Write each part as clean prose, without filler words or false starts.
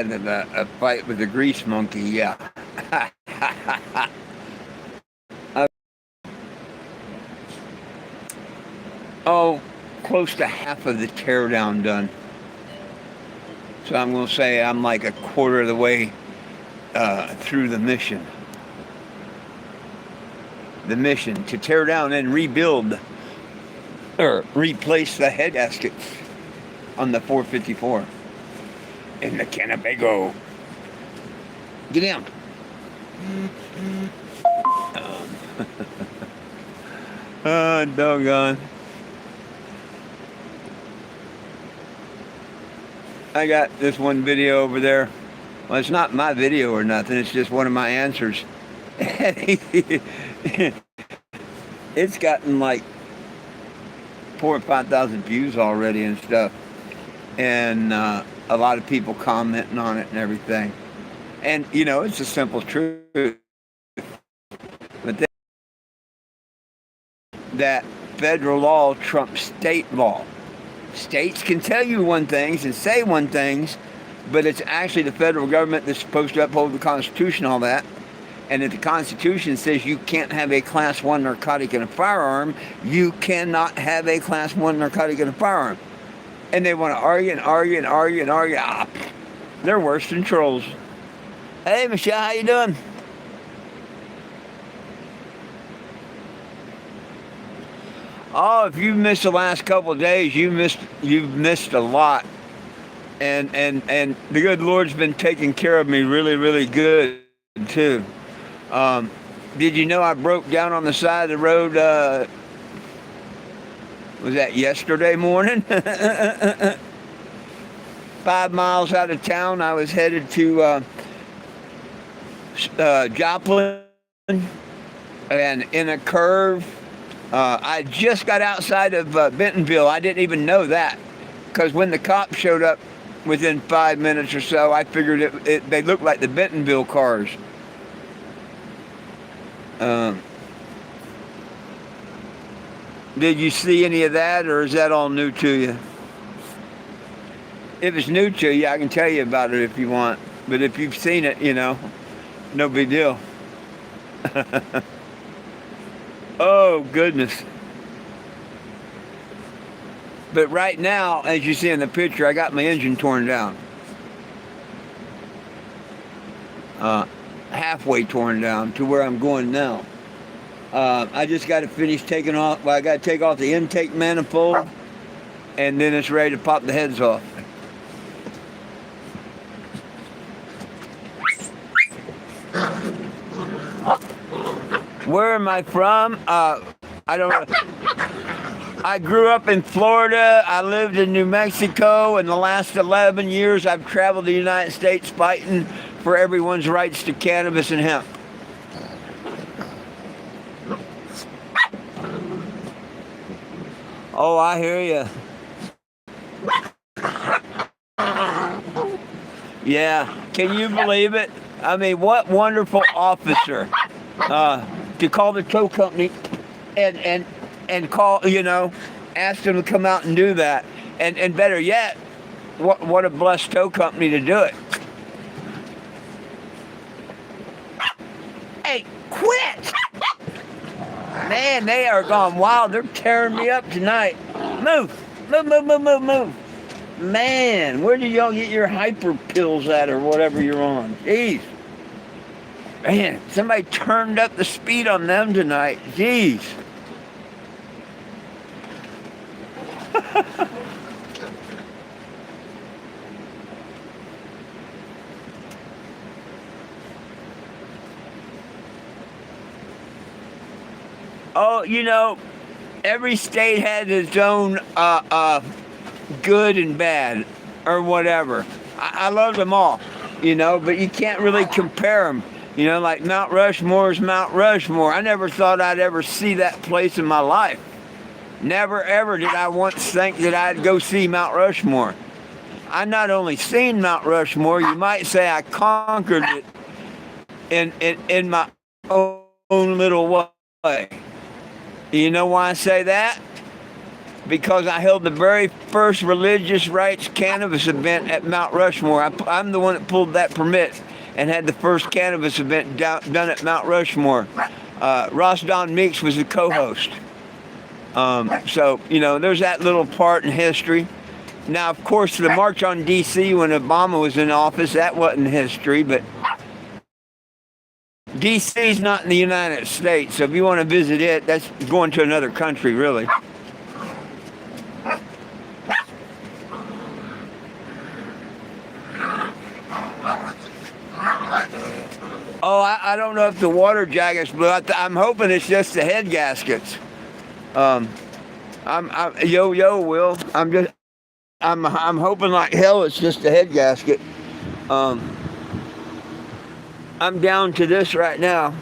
a fight with a grease monkey. Yeah. uh, oh, close to half of the teardown done. So I'm going to say I'm like a quarter of the way through the mission. The mission to tear down and rebuild or replace the head gaskets on the 454 in the CANNABAGO. Get down. Oh, doggone. I got this one video over there. Well, it's not my video or nothing. It's just one of my answers. It's gotten like 4,000 or 5,000 views already and stuff. And a lot of people commenting on it and everything. And, you know, it's a simple truth. But that federal law trumps state law. States can tell you one things and say one things, but it's actually the federal government that's supposed to uphold the Constitution, all that. And if the Constitution says you can't have a Class 1 narcotic in a firearm, you cannot have a Class 1 narcotic in a firearm. And they want to argue and argue and argue and argue. They're worse than trolls. Hey, Michelle, how you doing? Oh, if you missed the last couple of days, you've missed a lot. And the good Lord's been taking care of me really, really good, too. Did you know I broke down on the side of the road, was that yesterday morning? 5 miles out of town, I was headed to Joplin, and in a curve, I just got outside of Bentonville. I didn't even know that, because when the cops showed up within 5 minutes or so, I figured they looked like the Bentonville cars. Did you see any of that, or is that all new to you? If it's new to you, I can tell you about it if you want. But if you've seen it, you know, no big deal. Oh, goodness. But right now, as you see in the picture, I got my engine torn down. Halfway torn down to where I'm going now. I just got to finish taking off. Well, I got to take off the intake manifold, and then it's ready to pop the heads off. Where am I from? I don't know. I grew up in Florida. I lived in New Mexico. In the last 11 years, I've traveled the United States fighting for everyone's rights to cannabis and hemp. Oh, I hear you. Yeah, can you believe it? I mean, what wonderful officer to call the tow company and call, you know, ask them to come out and do that. And better yet, what a blessed tow company to do it. Hey, quit! Man, they are gone wild. They're tearing me up tonight. Move! Move, move, move, move, move. Man, where did y'all get your hyper pills at or whatever you're on? Jeez. Man, somebody turned up the speed on them tonight. Jeez. Oh, you know, every state has its own good and bad or whatever. I love them all, you know, but you can't really compare them. You know, like Mount Rushmore is Mount Rushmore. I never thought I'd ever see that place in my life. Never ever did I once think that I'd go see Mount Rushmore. I not only seen Mount Rushmore, you might say I conquered it in my own little way. You know why I say that? because I held the very first religious rights cannabis event at Mount Rushmore. I'm the one that pulled that permit and had the first cannabis event done at Mount Rushmore. Ross Don Meeks was the co-host. So, there's that little part in history. Now, of course, the March on D.C. when Obama was in office, that wasn't history, but D.C. is not in the United States, so if you want to visit it, that's going to another country, really. Oh, I don't know if the water jackets blew out. I'm hoping it's just the head gaskets. Will. I'm hoping like hell it's just a head gasket. I'm down to this right now.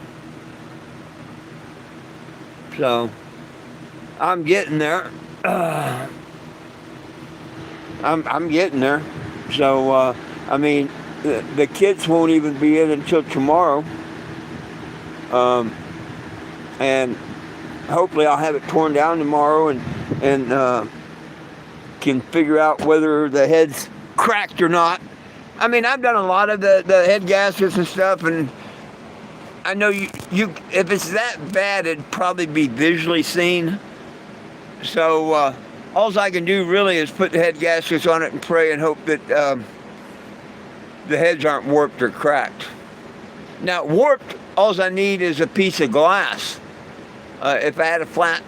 So, I'm getting there. I'm getting there. So, the kids won't even be in until tomorrow. And hopefully I'll have it torn down tomorrow and can figure out whether the head's cracked or not. I've done a lot of the head gaskets and stuff, and I know you if it's that bad, it'd probably be visually seen. So all I can do really is put the head gaskets on it and pray and hope that the heads aren't warped or cracked. Now, warped, all I need is a piece of glass. If I had a flat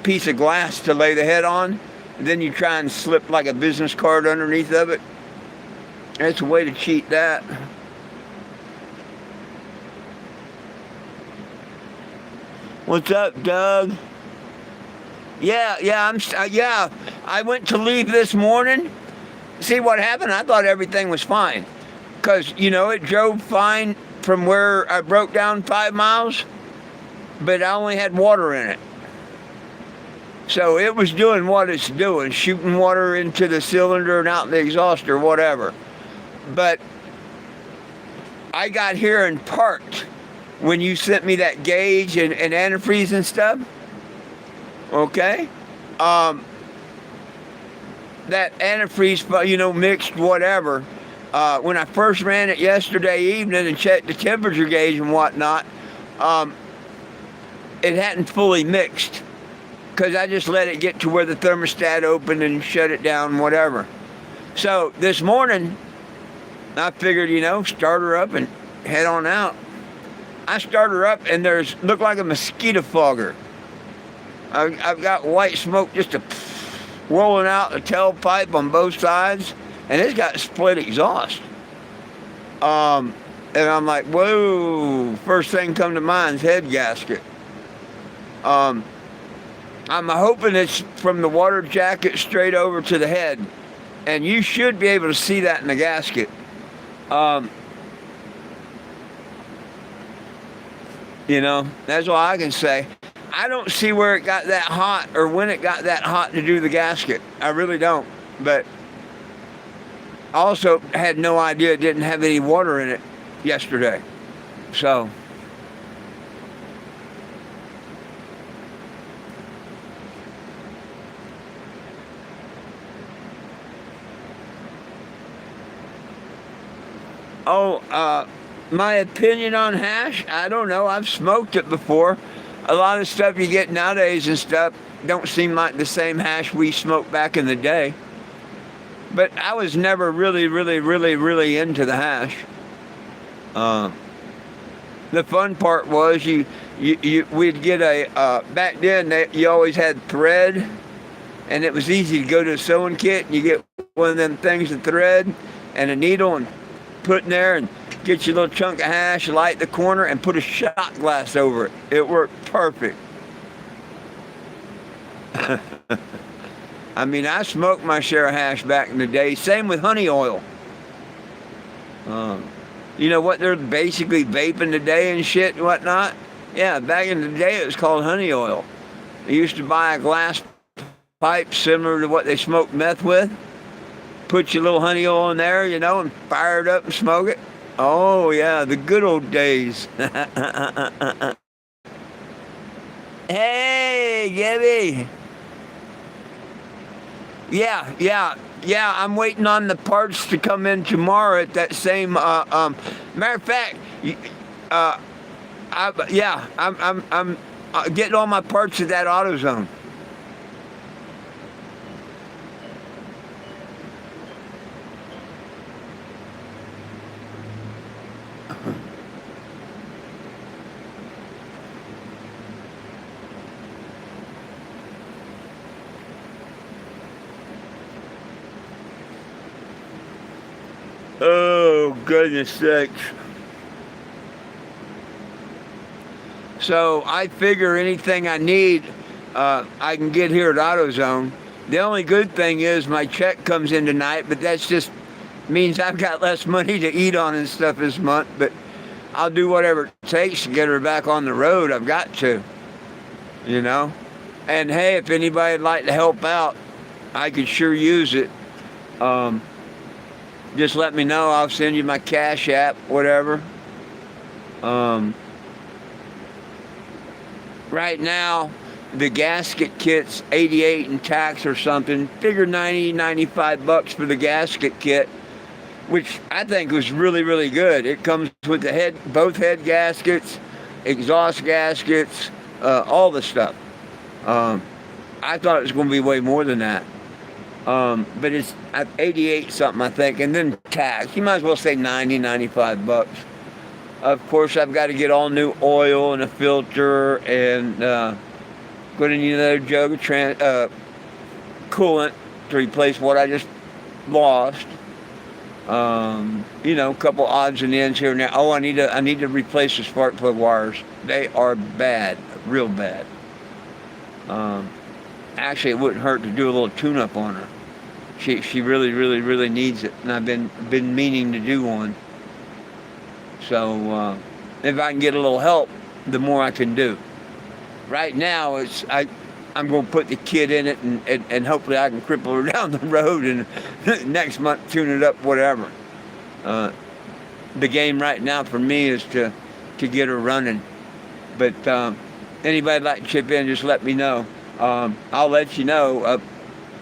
piece of glass to lay the head on, then you try and slip like a business card underneath of it. That's a way to cheat that. What's up, Doug? Yeah. I went to leave this morning. See what happened? I thought everything was fine. Because, it drove fine from where I broke down 5 miles, but I only had water in it. So it was doing what it's doing, shooting water into the cylinder and out the exhaust or whatever. But I got here and parked when you sent me that gauge and antifreeze and stuff. Okay? That antifreeze, mixed whatever. When I first ran it yesterday evening and checked the temperature gauge and whatnot, it hadn't fully mixed because I just let it get to where the thermostat opened and shut it down, whatever. So this morning, I figured, start her up and head on out. I start her up and looked like a mosquito fogger. I've got white smoke just rolling out the tailpipe on both sides, and it's got split exhaust. And I'm like, whoa, first thing come to mind is head gasket. I'm hoping it's from the water jacket straight over to the head, and you should be able to see that in the gasket. That's all I can say. I don't see where it got that hot or when it got that hot to do the gasket. I really don't. But I also had no idea it didn't have any water in it yesterday. So my opinion on hash, I don't know. I've smoked it before. A lot of stuff you get nowadays and stuff don't seem like the same hash we smoked back in the day. But I was never really into the hash. The fun part was we'd get back then you always had thread, and it was easy to go to a sewing kit and you get one of them things of thread and a needle and put in there and get your little chunk of hash, light the corner, and put a shot glass over it. It worked perfect. I smoked my share of hash back in the day. Same with honey oil. You know what they're basically vaping today and shit and whatnot? Yeah, back in the day it was called honey oil. They used to buy a glass pipe similar to what they smoked meth with. Put your little honey oil in there, and fire it up and smoke it. Oh, yeah, the good old days. Hey, Gibby. Yeah. I'm waiting on the parts to come in tomorrow at that same. Matter of fact, uh, I'm getting all my parts at that AutoZone. Oh goodness sakes! So I figure anything I need, I can get here at AutoZone. The only good thing is my check comes in tonight, but that's just means I've got less money to eat on and stuff this month. But I'll do whatever it takes to get her back on the road. I've got to, you know. And hey, if anybody'd like to help out, I could sure use it. Um, just let me know. I'll send you my Cash App, whatever. Um, right now, the gasket kit's 88 in tax or something. Figure 90, 95 bucks for the gasket kit, which I think was really, really good. It comes with both head gaskets, exhaust gaskets, all the stuff. Um, I thought it was going to be way more than that. But it's 88 something, I think, and then tax. You might as well say 90, 95 bucks. Of course, I've got to get all new oil and a filter and put in another jug of coolant to replace what I just lost. A couple odds and ends here and there. Oh, I need to replace the spark plug wires. They are bad, real bad. Actually, it wouldn't hurt to do a little tune-up on her. She really, really, really needs it, and I've been meaning to do one. So if I can get a little help, the more I can do. Right now, I'm going to put the kid in it, and hopefully I can cripple her down the road, and next month tune it up, whatever. The game right now for me is to get her running. But anybody like to chip in, just let me know. I'll let you know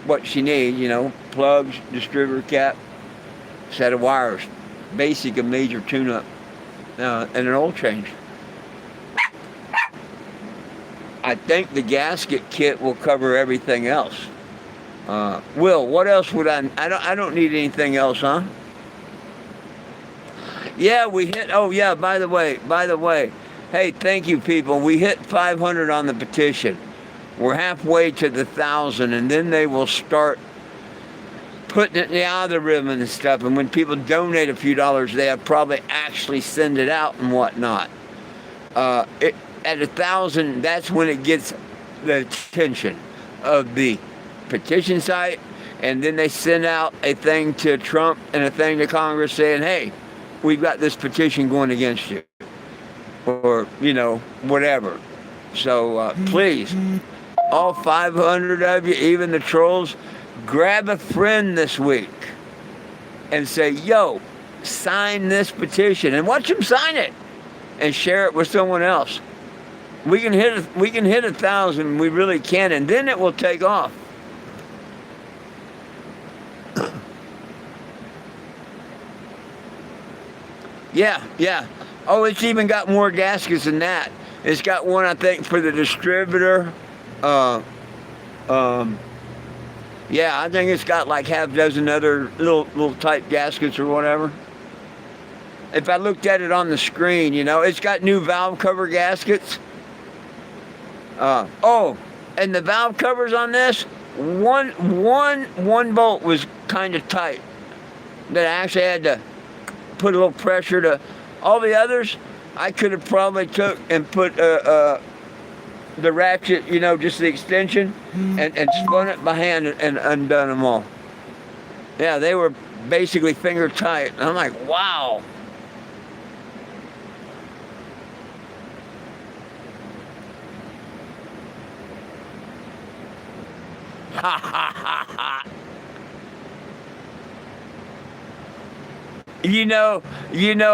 what she needs. Plugs, distributor cap, set of wires, basic and major tune-up, and an oil change. I think the gasket kit will cover everything else. Will, what else would I don't need anything else, huh? Yeah, we hit. Oh yeah, by the way, hey, thank you people. We hit 500 on the petition. We're halfway to the 1,000, and then they will start putting it in the algorithm and stuff. And when people donate a few dollars, they'll probably actually send it out and whatnot. At 1,000, that's when it gets the attention of the petition site, and then they send out a thing to Trump and a thing to Congress saying, "Hey, we've got this petition going against you," or whatever. So please. All 500 of you, even the trolls, grab a friend this week and say, "Yo, sign this petition," and watch them sign it and share it with someone else. We can hit 1,000. We really can, and then it will take off. Yeah. Oh, it's even got more gaskets than that. It's got one, I think, for the distributor. Yeah, I think it's got like half dozen other little type gaskets or whatever. If I looked at it on the screen, it's got new valve cover gaskets. And the valve covers on this, one bolt was kind of tight. That I actually had to put a little pressure to. All the others, I could have probably took and put the ratchet, just the extension, and spun it by hand and undone them all. Yeah, they were basically finger tight. And I'm like, wow. Ha ha ha ha.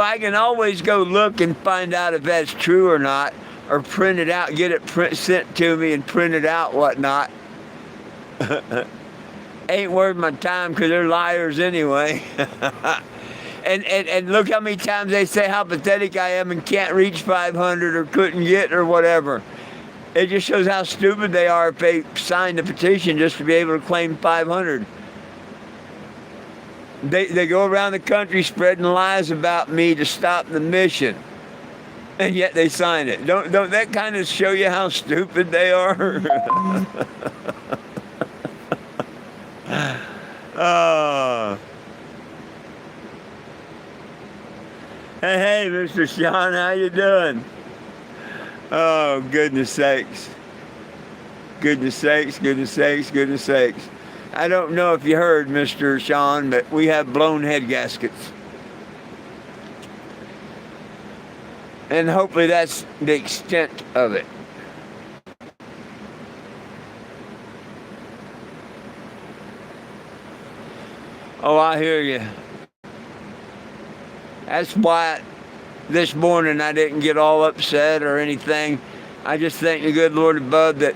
I can always go look and find out if that's true or not, or print it out, get it sent to me and print it out, whatnot. ain't worth my time because they're liars anyway. And look how many times they say how pathetic I am and can't reach 500 or couldn't get or whatever. It just shows how stupid they are if they sign the petition just to be able to claim 500. They go around the country spreading lies about me to stop the mission, and yet they sign it. Don't that kind of show you how stupid they are? Oh. Hey, Mr. Sean, how you doing? Oh, goodness sakes. Goodness sakes, goodness sakes, goodness sakes. I don't know if you heard, Mr. Sean, but we have blown head gaskets. And hopefully that's the extent of it. Oh, I hear you. That's why this morning I didn't get all upset or anything. I just thank the good Lord above that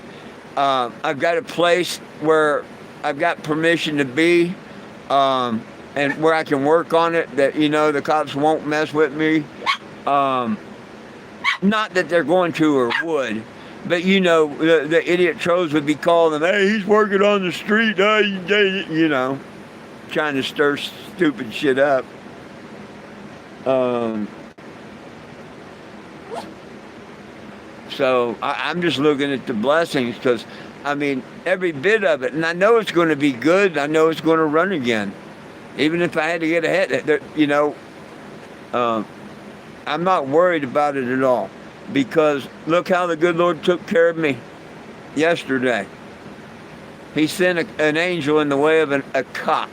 I've got a place where I've got permission to be, and where I can work on it, that, the cops won't mess with me. Not that they're going to or would, but, the idiot trolls would be calling them, hey, he's working on the street, trying to stir stupid shit up. So I'm just looking at the blessings because, every bit of it, and I know it's going to be good. I know it's going to run again. Even if I had to get ahead, I'm not worried about it at all, because look how the good Lord took care of me yesterday. He sent an angel in the way of a cop.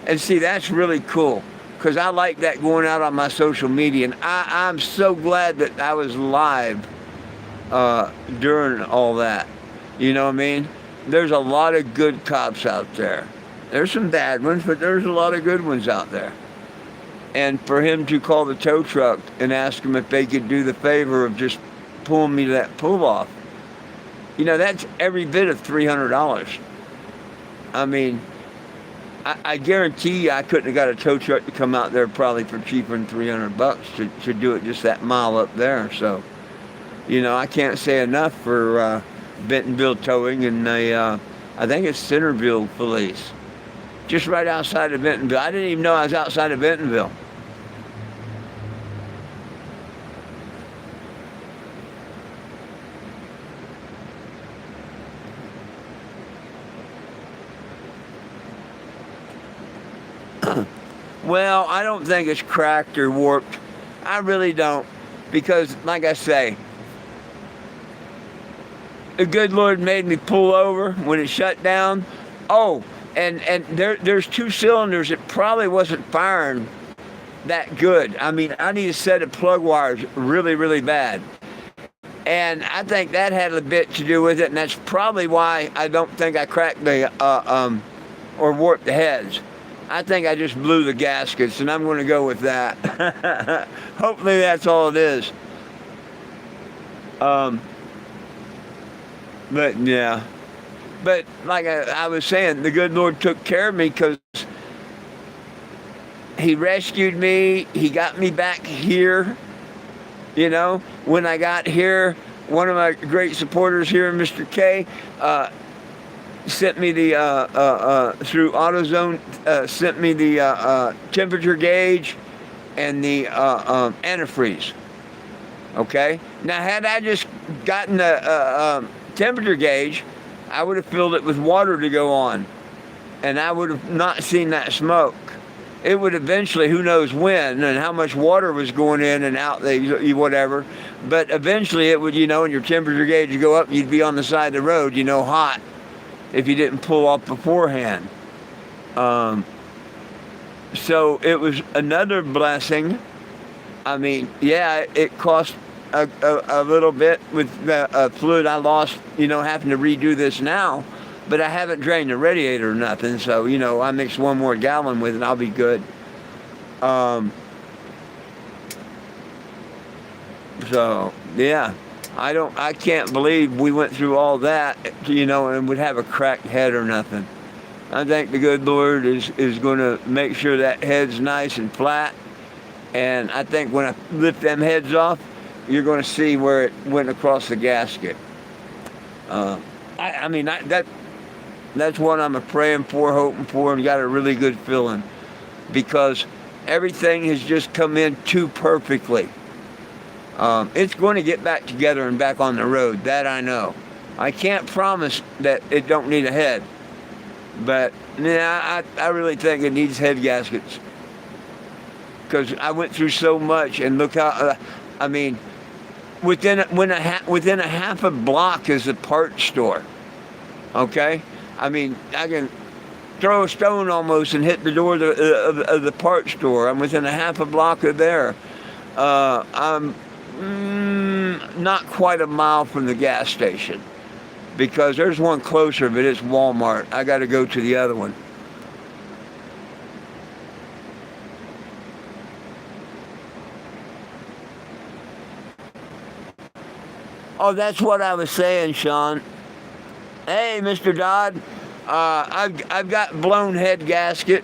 And see, that's really cool, because I like that going out on my social media. And I'm so glad that I was live during all that. You know what I mean? There's a lot of good cops out there. There's some bad ones, but there's a lot of good ones out there. And for him to call the tow truck and ask them if they could do the favor of just pulling me that pull off, that's every bit of $300. I guarantee you I couldn't have got a tow truck to come out there probably for cheaper than $300 to do it just that mile up there. So, I can't say enough for Bentonville Towing and I think it's Centerville Police. Just right outside of Bentonville. I didn't even know I was outside of Bentonville. Well, I don't think it's cracked or warped. I really don't. Because, like I say, the good Lord made me pull over when it shut down. Oh, and there's two cylinders. It probably wasn't firing that good. I need a set of plug wires really, really bad. And I think that had a bit to do with it, and that's probably why I don't think I cracked the, or warped the heads. I think I just blew the gaskets, and I'm going to go with that. Hopefully that's all it is. But yeah. But like I was saying, the good Lord took care of me because He rescued me. He got me back here. When I got here, one of my great supporters here, Mr. K, sent me the through AutoZone, sent me the temperature gauge and the antifreeze. Okay. Now, had I just gotten the temperature gauge, I would have filled it with water to go on, and I would have not seen that smoke. It would eventually, who knows when and how much water was going in and out, whatever. But eventually it would, and your temperature gauge would go up, and you'd be on the side of the road, hot, if you didn't pull off beforehand. So it was another blessing. Yeah, it cost a little bit with the fluid I lost, having to redo this now. But I haven't drained the radiator or nothing, so, I mix one more gallon with it, I'll be good. So, yeah, I can't believe we went through all that, and would have a cracked head or nothing. I think the good Lord is going to make sure that head's nice and flat. And I think when I lift them heads off, you're going to see where it went across the gasket. Uh, I mean, that's what I'm praying for, hoping for, and got a really good feeling. Because everything has just come in too perfectly. It's going to get back together and back on the road. That I know. I can't promise that it don't need a head. But yeah, I really think it needs head gaskets. Because I went through so much, and look how, I mean, within a half a block is a parts store. Okay? I mean, I can throw a stone almost and hit the door of the parts store. I'm within a half a block of there. I'm not quite a mile from the gas station. Because there's one closer, but it's Walmart. I got to go to the other one. Oh, that's what I was saying, Sean. Hey, Mr. Dodd. I've got blown head gasket,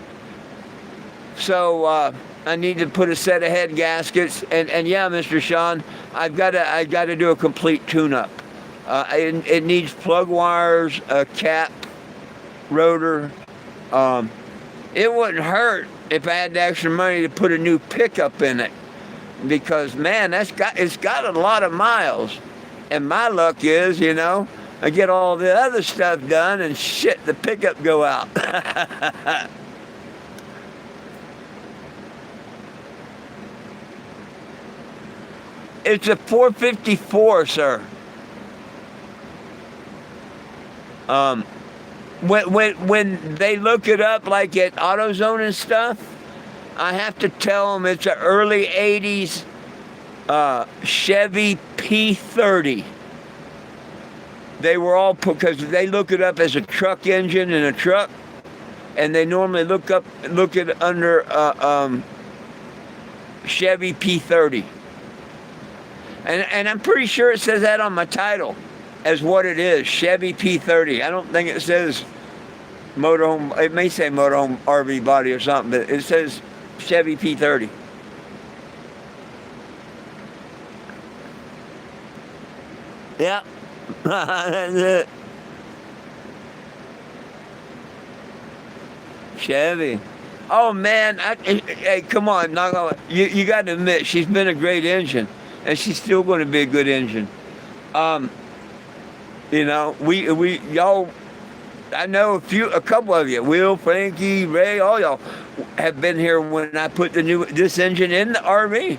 so I need to put a set of head gaskets. And yeah, Mr. Sean, I got to do a complete tune-up. It needs plug wires, a cap, rotor. It wouldn't hurt if I had the extra money to put a new pickup in it, because man, it's got a lot of miles. And my luck is, I get all the other stuff done and shit, the pickup go out. It's a 454, sir. When they look it up, like at AutoZone and stuff, I have to tell them it's an early 80s Chevy P30. They were all, because they look it up as a truck engine in a truck, and they normally look it under Chevy P30. And I'm pretty sure it says that on my title as what it is, Chevy P30. I don't think it says motorhome. It may say motorhome RV body or something, but it says Chevy P30. Yeah. That's it. Chevy. Oh man, hey, come on, you got to admit she's been a great engine, and she's still going to be a good engine. We y'all, I know a couple of you, Will, Frankie, Ray, all y'all have been here when I put this engine in the RV.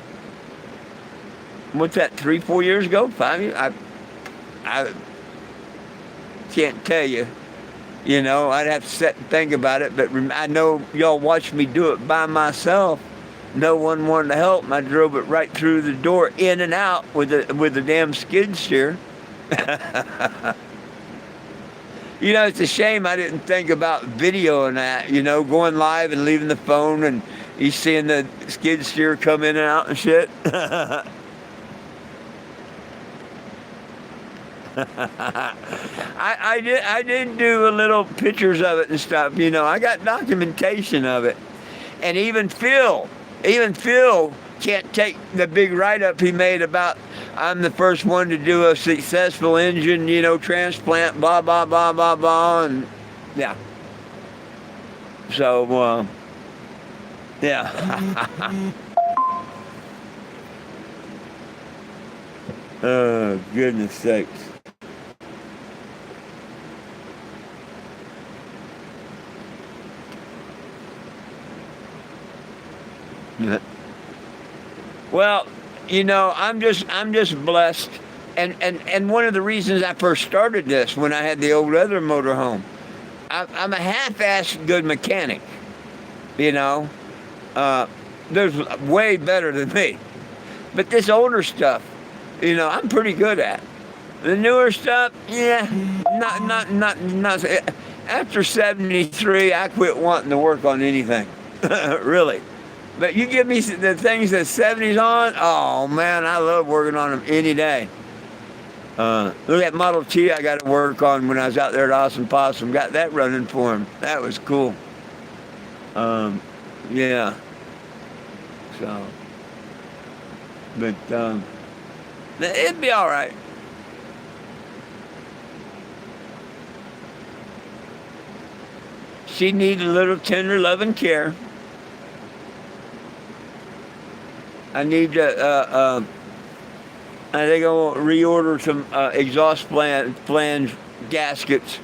What's that? 3-4 years ago? 5 years? I can't tell you. I'd have to sit and think about it, but I know y'all watched me do it by myself. No one wanted to help, and I drove it right through the door, in and out with the damn skid steer. It's a shame I didn't think about videoing that, going live and leaving the phone, and you seeing the skid steer come in and out and shit. I did do a little pictures of it and stuff. I got documentation of it. And even Phil can't take the big write-up he made about I'm the first one to do a successful engine, transplant, blah, blah, blah, blah, blah, and yeah. So, yeah. Oh, goodness sakes. Well, I'm just blessed, and one of the reasons I first started this when I had the old other motorhome, I'm a half-assed good mechanic. There's way better than me, but this older stuff, I'm pretty good at. The newer stuff, yeah, not. After 73, I quit wanting to work on anything, really. But you give me the things that 70's on, oh man, I love working on them any day. Look at Model T I got to work on when I was out there at Awesome Possum. Got that running for him. That was cool. Um, yeah. So, but it'd be all right. She needs a little tender loving care. I need to. I think I'll reorder some exhaust flange gaskets.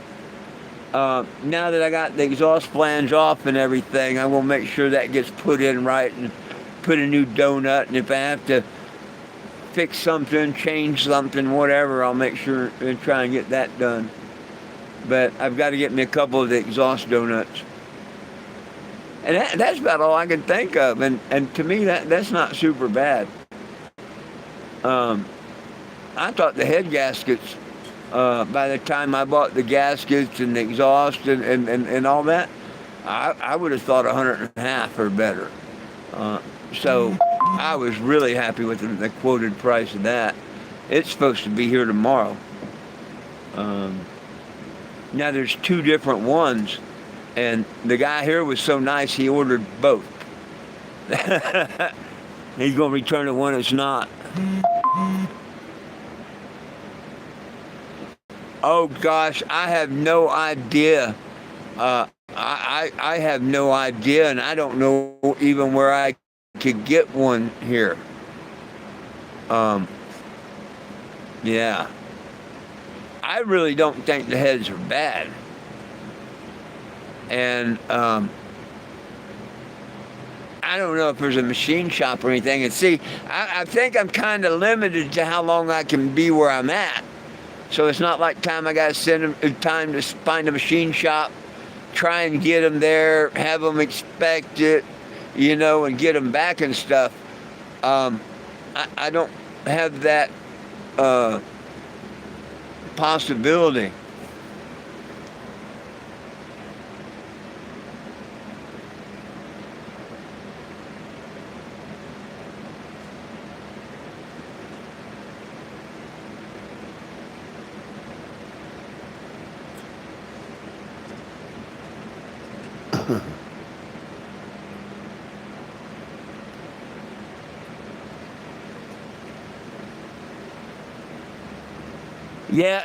Now that I got the exhaust flange off and everything, I will make sure that gets put in right and put a new donut. And if I have to fix something, change something, whatever, I'll make sure and try and get that done. But I've got to get me a couple of the exhaust donuts. And that's about all I can think of. And to me, that's not super bad. Um, I thought the head gaskets, by the time I bought the gaskets and the exhaust and all that, I would have thought 150 or better. So I was really happy with the quoted price of that. It's supposed to be here tomorrow. Now there's two different ones, and the guy here was so nice he ordered both. He's gonna return the one that's not. Oh gosh, I have no idea. I have no idea, and I don't know even where I could get one here. Yeah. I really don't think the heads are bad. And I don't know if there's a machine shop or anything. And see, I think I'm kind of limited to how long I can be where I'm at. So it's not like time I got to send them time to find a machine shop, try and get them there, have them inspect it, and get them back and stuff. I don't have that possibility.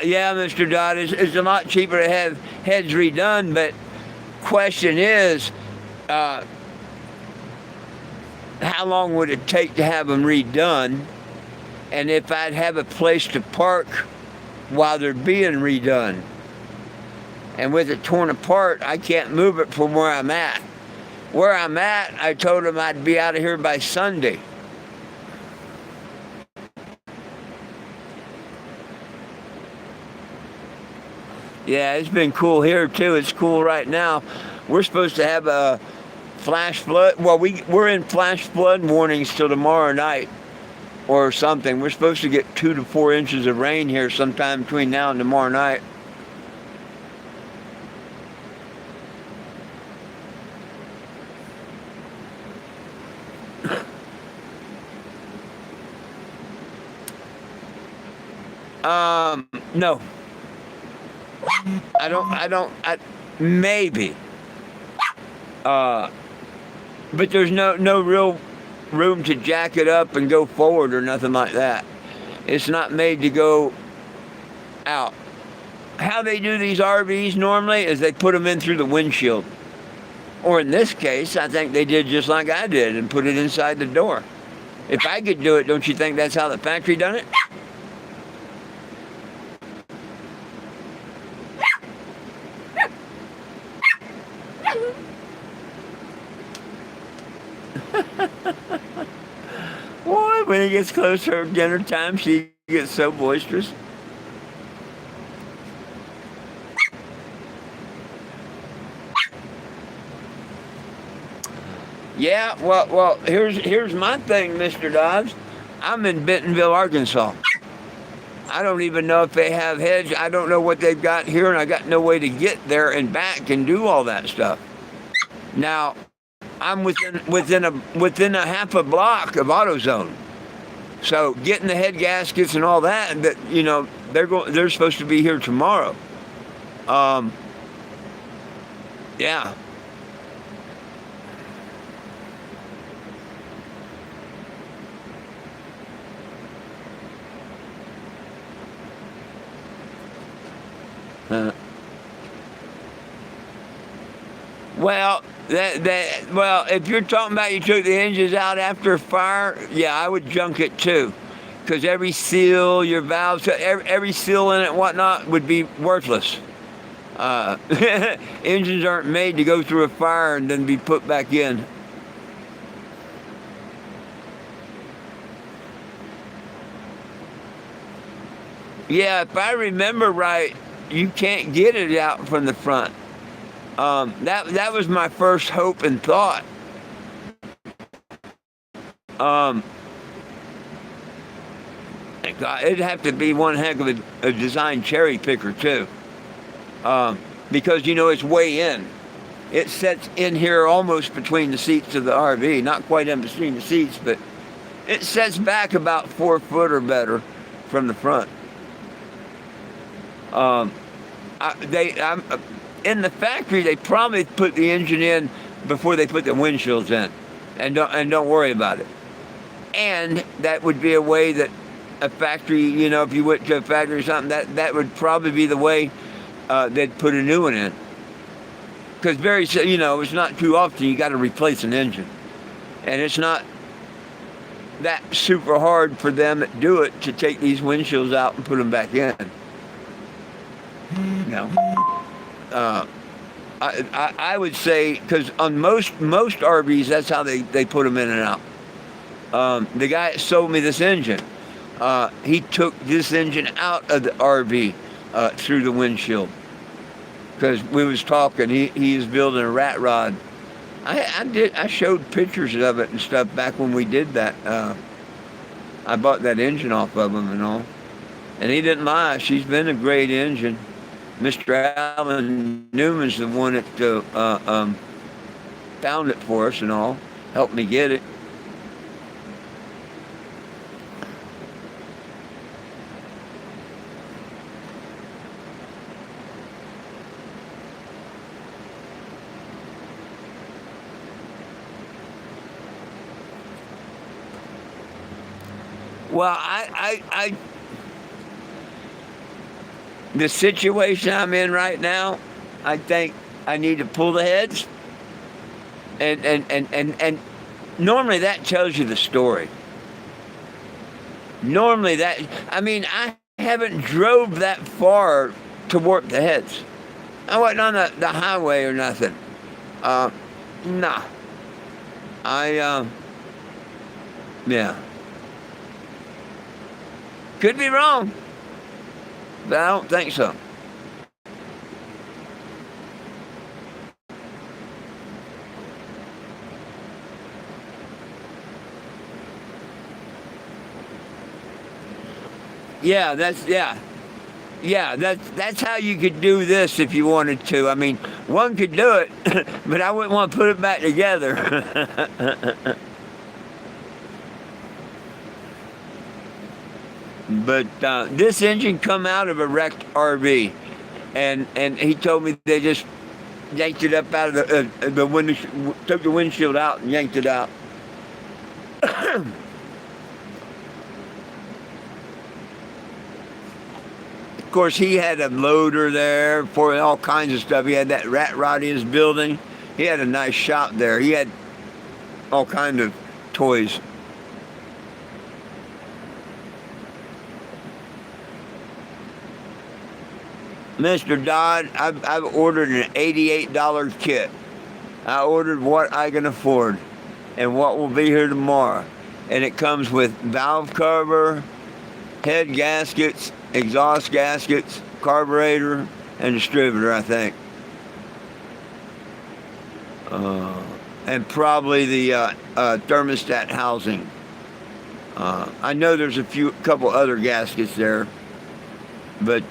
Yeah, Mr. Dodd. It's a lot cheaper to have heads redone, but question is, how long would it take to have them redone? And if I'd have a place to park while they're being redone. And with it torn apart, I can't move it from where I'm at. Where I'm at, I told them I'd be out of here by Sunday. Yeah, it's been cool here too. It's cool right now. We're supposed to have a flash flood. Well, we're in flash flood warnings till tomorrow night or something. We're supposed to get 2 to 4 inches of rain here sometime between now and tomorrow night. No. Maybe. But there's no real room to jack it up and go forward or nothing like that. It's not made to go out. How they do these RVs normally is they put them in through the windshield. Or in this case, I think they did just like I did and put it inside the door. If I could do it, don't you think that's how the factory done it? Boy, when it gets closer to dinner time, she gets so boisterous. Yeah, well, here's my thing, Mr. Dobbs. I'm in Bentonville, Arkansas. I don't even know if they have heads. I don't know what they've got here, and I got no way to get there and back and do all that stuff. Now, I'm within a half a block of AutoZone, so getting the head gaskets and all that They're supposed to be here tomorrow. Um, yeah. Uh, well, if you're talking about you took the engines out after a fire, yeah, I would junk it too, because every seal, your valves, every seal in it, and whatnot, would be worthless. Uh, Engines aren't made to go through a fire and then be put back in. Yeah, if I remember right, you can't get it out from the front. That was my first hope and thought. Um, God, it'd have to be one heck of a design cherry picker too, um, because it's way in. It sets in here almost between the seats of the RV, not quite in between the seats, but it sets back about 4 foot or better from the front. Um, I'm in the factory. They probably put the engine in before they put the windshields in, and don't worry about it. And that would be a way that a factory, if you went to a factory or something, that would probably be the way they'd put a new one in. Because it's not too often you got to replace an engine, and it's not that super hard for them that do it to take these windshields out and put them back in. No. Uh, I would say, because on most RVs, that's how they put them in and out. The guy that sold me this engine, he took this engine out of the RV through the windshield, because we was talking. He was building a rat rod. I showed pictures of it and stuff back when we did that. I bought that engine off of him and all, and he didn't lie. She's been a great engine. Mr. Alan Newman's the one that found it for us and all, helped me get it. Well, the situation I'm in right now, I think I need to pull the heads, and normally that tells you the story. Normally I haven't drove that far to work the heads. I wasn't on the highway or nothing. Nah. I yeah. Could be wrong, but I don't think so. Yeah, that's how you could do this if you wanted to. I mean, one could do it, but I wouldn't want to put it back together. But this engine come out of a wrecked RV, and he told me they just yanked it up out of the window, took the windshield out and yanked it out. Of course, he had a loader there for all kinds of stuff. He had that rat rod in his building. He had a nice shop there. He had all kinds of toys. Mr. Dodd, I've ordered an $88 kit. I ordered what I can afford and what will be here tomorrow. And it comes with valve cover, head gaskets, exhaust gaskets, carburetor, and distributor, I think. And probably the thermostat housing. I know there's couple other gaskets there, but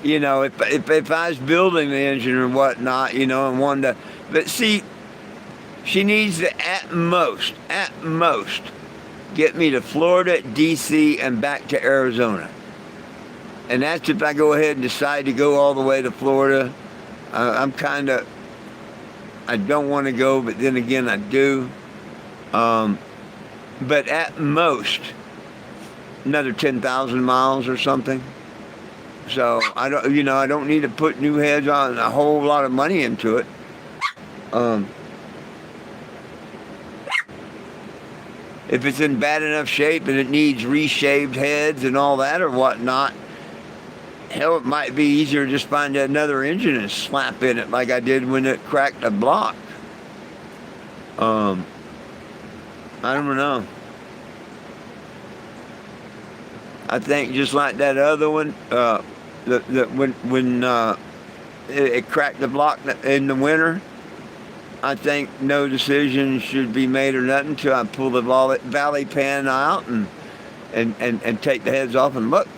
if I was building the engine or whatnot, and wanted to, but see, she needs to at most, get me to Florida, DC, and back to Arizona. And that's if I go ahead and decide to go all the way to Florida. I'm kind of, I don't want to go, but then again, I do. Um, but at most, another 10,000 miles or something. So I don't need to put new heads on, a whole lot of money into it. Um, if it's in bad enough shape and it needs reshaved heads and all that or whatnot, hell, it might be easier to just find another engine and slap in it like I did when it cracked a block. I don't know. I think just like that other one, when it cracked the block in the winter, I think no decision should be made or nothing until I pull the valley pan out and take the heads off and look.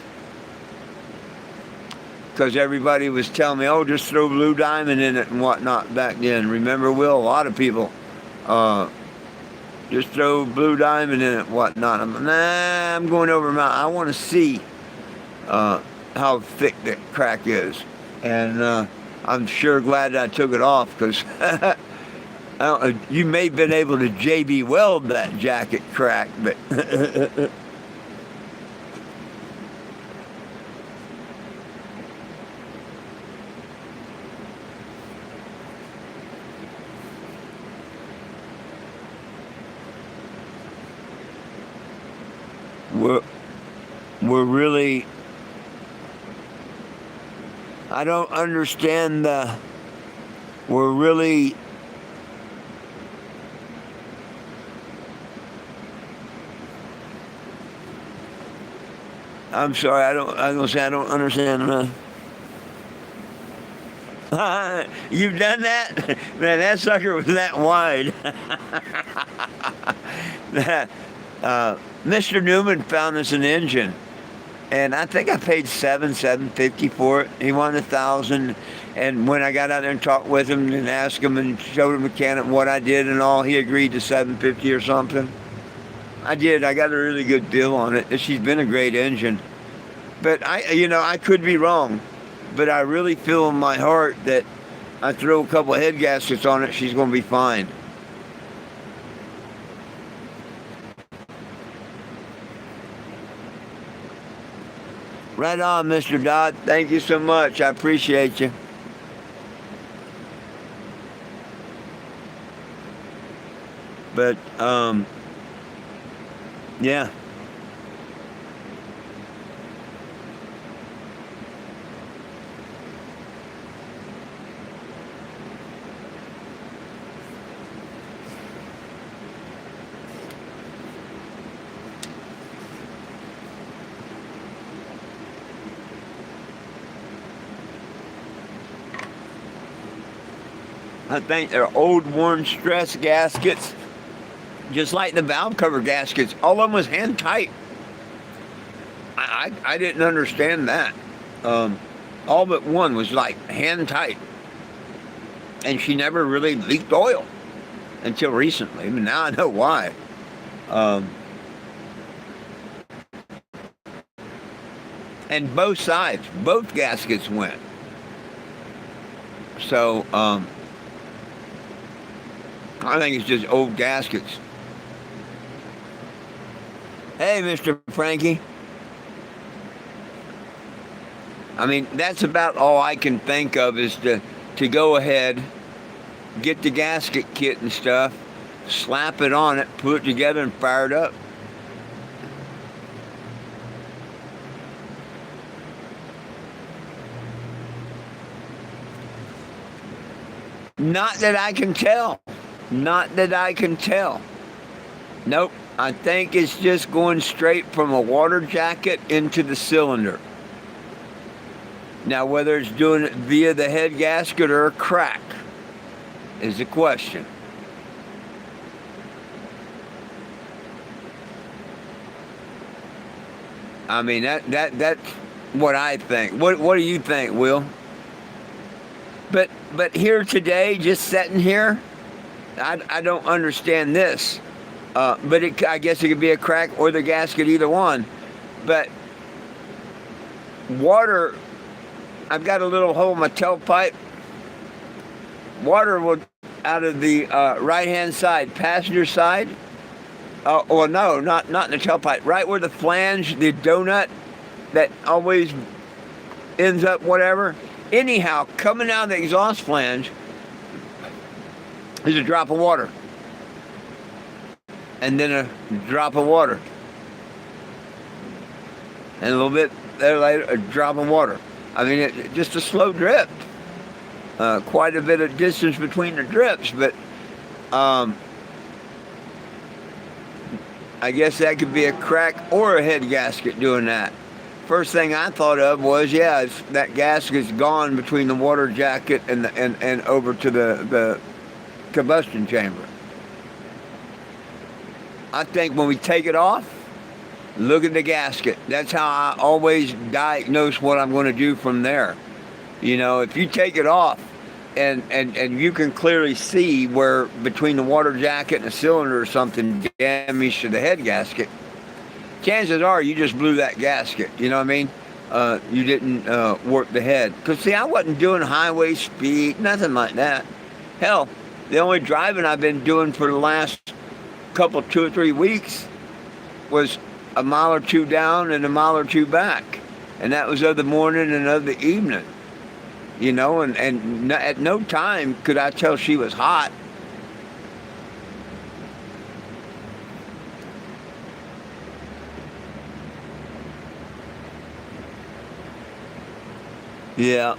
Because everybody was telling me, oh, just throw blue diamond in it and whatnot back then. Remember, Will, a lot of people, just throw blue diamond in it and whatnot. I'm going over mountain. I want to see how thick the crack is. And I'm sure glad I took it off because you may have been able to JB weld that jacket crack, but we're really, I don't understand we're really, I'm sorry, I was gonna say I don't understand. You've done that? Man, that sucker was that wide. Mr. Newman found us an engine, and I think I paid $750 for it. He wanted $1,000, and when I got out there and talked with him and asked him and showed him the mechanic what I did and all, he agreed to $750 or something. I did. I got a really good deal on it. She's been a great engine, but I could be wrong, but I really feel in my heart that I throw a couple of head gaskets on it, she's going to be fine. Right on, Mr. Dodd. Thank you so much. I appreciate you. But, yeah. I think they're old, worn stress gaskets, just like the valve cover gaskets. All of them was hand tight. I didn't understand that. All but one was like hand tight, and she never really leaked oil until recently. But now I know why. And both sides, both gaskets went. So I think it's just old gaskets. Hey, Mr. Frankie. I mean, that's about all I can think of is to go ahead, get the gasket kit and stuff, slap it on it, put it together and fire it up. Not that I can tell. Not that I can tell. Nope. I think it's just going straight from a water jacket into the cylinder. Now, whether it's doing it via the head gasket or a crack is the question. I mean, that's what I think. What do you think, Will? But here today, just sitting here, I don't understand this. But I guess it could be a crack or the gasket, either one. But water, I've got a little hole in my tailpipe. Water will out of the right-hand side, passenger side. Well, no, not in the tailpipe. Right where the flange, the donut that always ends up whatever. Anyhow, coming out of the exhaust flange is a drop of water. And then a drop of water. And a little bit there later, a drop of water. I mean, just a slow drip. Quite a bit of distance between the drips, but I guess that could be a crack or a head gasket doing that. First thing I thought of was, yeah, that gasket's gone between the water jacket and over to the combustion chamber. I think when we take it off, look at the gasket. That's how I always diagnose what I'm going to do from there. You know, if you take it off and you can clearly see where between the water jacket and the cylinder or something damage to the head gasket, chances are you just blew that gasket. You know what I mean? You didn't work the head. Because, see, I wasn't doing highway speed, nothing like that. Hell, the only driving I've been doing for the last couple, 2 or 3 weeks was a mile or two down and a mile or two back. And that was of the morning and of the evening. You know, and at no time could I tell she was hot. Yeah.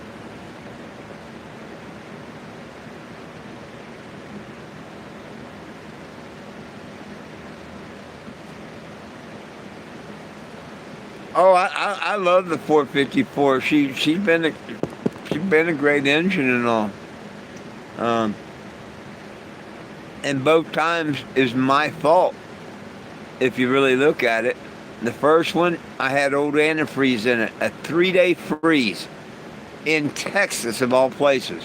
Oh, I love the 454. She's been a great engine and all. Um, and both times is my fault if you really look at it. The first one, I had old antifreeze in it, a 3-day freeze in Texas of all places.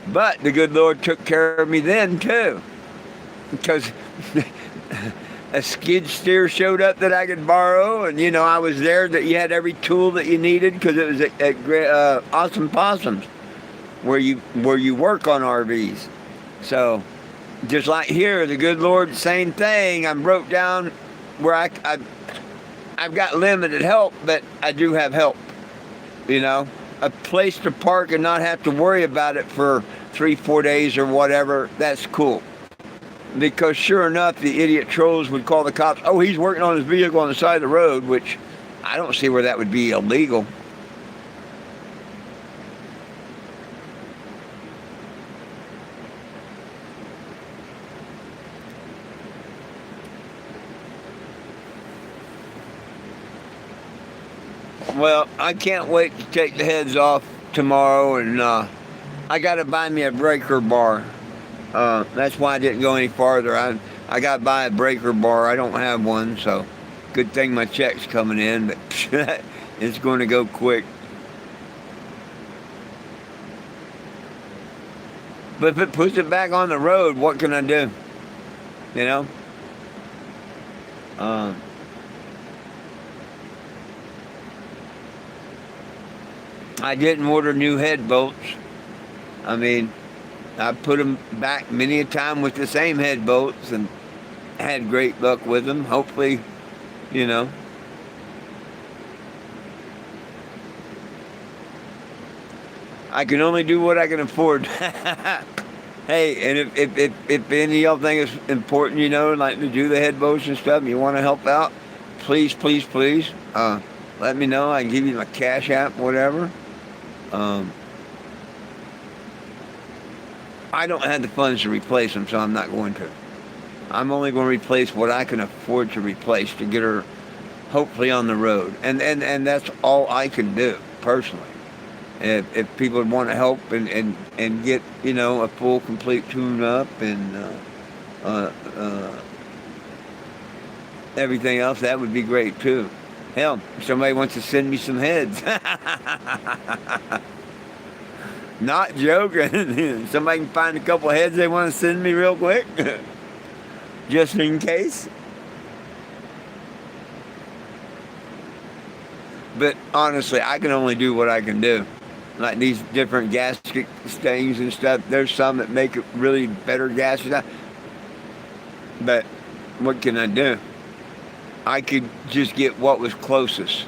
But the good Lord took care of me then too, because a skid steer showed up that I could borrow, and you know I was there. That you had every tool that you needed because it was at Awesome Possums, where you work on RVs. So just like here, the good Lord, same thing. I'm broke down where I've got limited help, but I do have help. You know, a place to park and not have to worry about it for 3-4 days or whatever. That's cool. Because sure enough, the idiot trolls would call the cops. Oh, he's working on his vehicle on the side of the road, which I don't see where that would be illegal. Well, I can't wait to take the heads off tomorrow, and I got to buy me a breaker bar. That's why I didn't go any farther. I got to buy a breaker bar. I don't have one, so good thing my check's coming in, but it's going to go quick. But if it puts it back on the road, what can I do? You know? I didn't order new head bolts. I mean, I put them back many a time with the same head bolts and had great luck with them. Hopefully, you know. I can only do what I can afford. Hey, and if any of y'all think it's important, you know, like to do the head bolts and stuff, and you want to help out, please, please, please, let me know. I can give you my Cash App, whatever. I don't have the funds to replace them, so I'm not going to. I'm only going to replace what I can afford to replace to get her hopefully on the road. And that's all I can do, personally. If people want to help and get, you know, a full, complete tune-up and everything else, that would be great, too. Hell, if somebody wants to send me some heads. Not joking. Somebody can find a couple of heads they want to send me real quick. Just in case. But honestly, I can only do what I can do. Like these different gasket stains and stuff. There's some that make it really better gaskets. But what can I do? I could just get what was closest,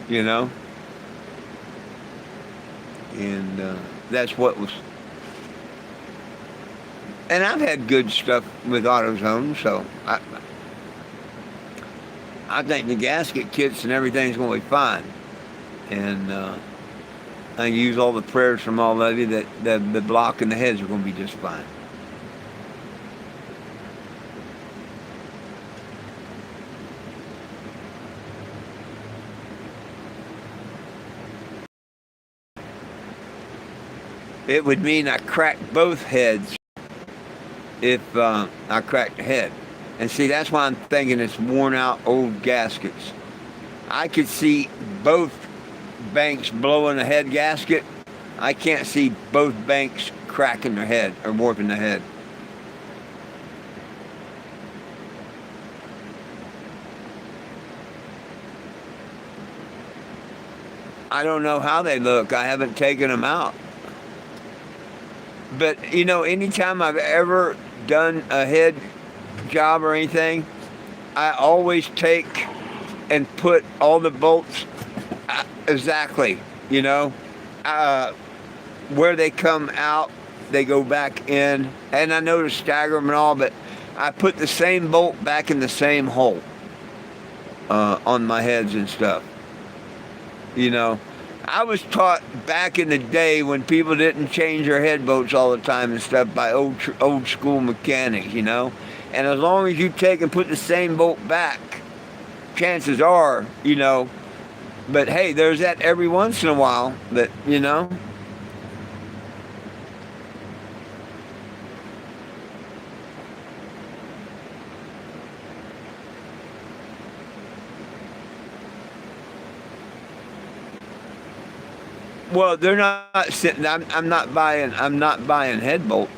you know? And that's what was. And I've had good stuff with AutoZone, so I think the gasket kits and everything's going to be fine. And I use all the prayers from all of you that the block and the heads are going to be just fine. It would mean I cracked both heads if I cracked the head. And see, that's why I'm thinking it's worn out old gaskets. I could see both banks blowing a head gasket. I can't see both banks cracking their head or warping the head. I don't know how they look. I haven't taken them out. But, you know, anytime I've ever done a head job or anything, I always take and put all the bolts exactly, you know, where they come out, they go back in. And I know to stagger them and all, but I put the same bolt back in the same hole on my heads and stuff. You know, I was taught back in the day when people didn't change their head bolts all the time and stuff by old school mechanics, you know. And as long as you take and put the same bolt back, chances are, you know. But hey, there's that every once in a while that, you know. Well, they're not sitting. I'm not buying. I'm not buying head bolts,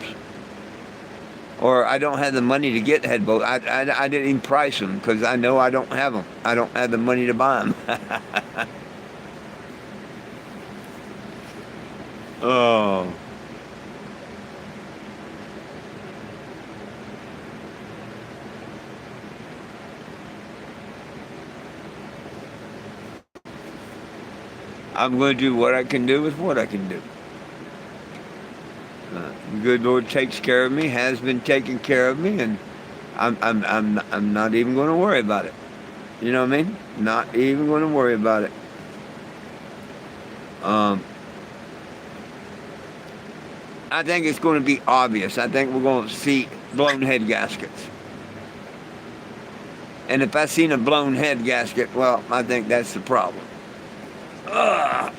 or I don't have the money to get head bolts. I didn't even price them because I know I don't have them. I don't have the money to buy them. Oh, I'm going to do what I can do with what I can do. The good Lord takes care of me, has been taking care of me, and I'm not even going to worry about it. You know what I mean? Not even going to worry about it. Um, I think it's going to be obvious. I think we're going to see blown head gaskets. And if I seen a blown head gasket, well, I think that's the problem. Ugh.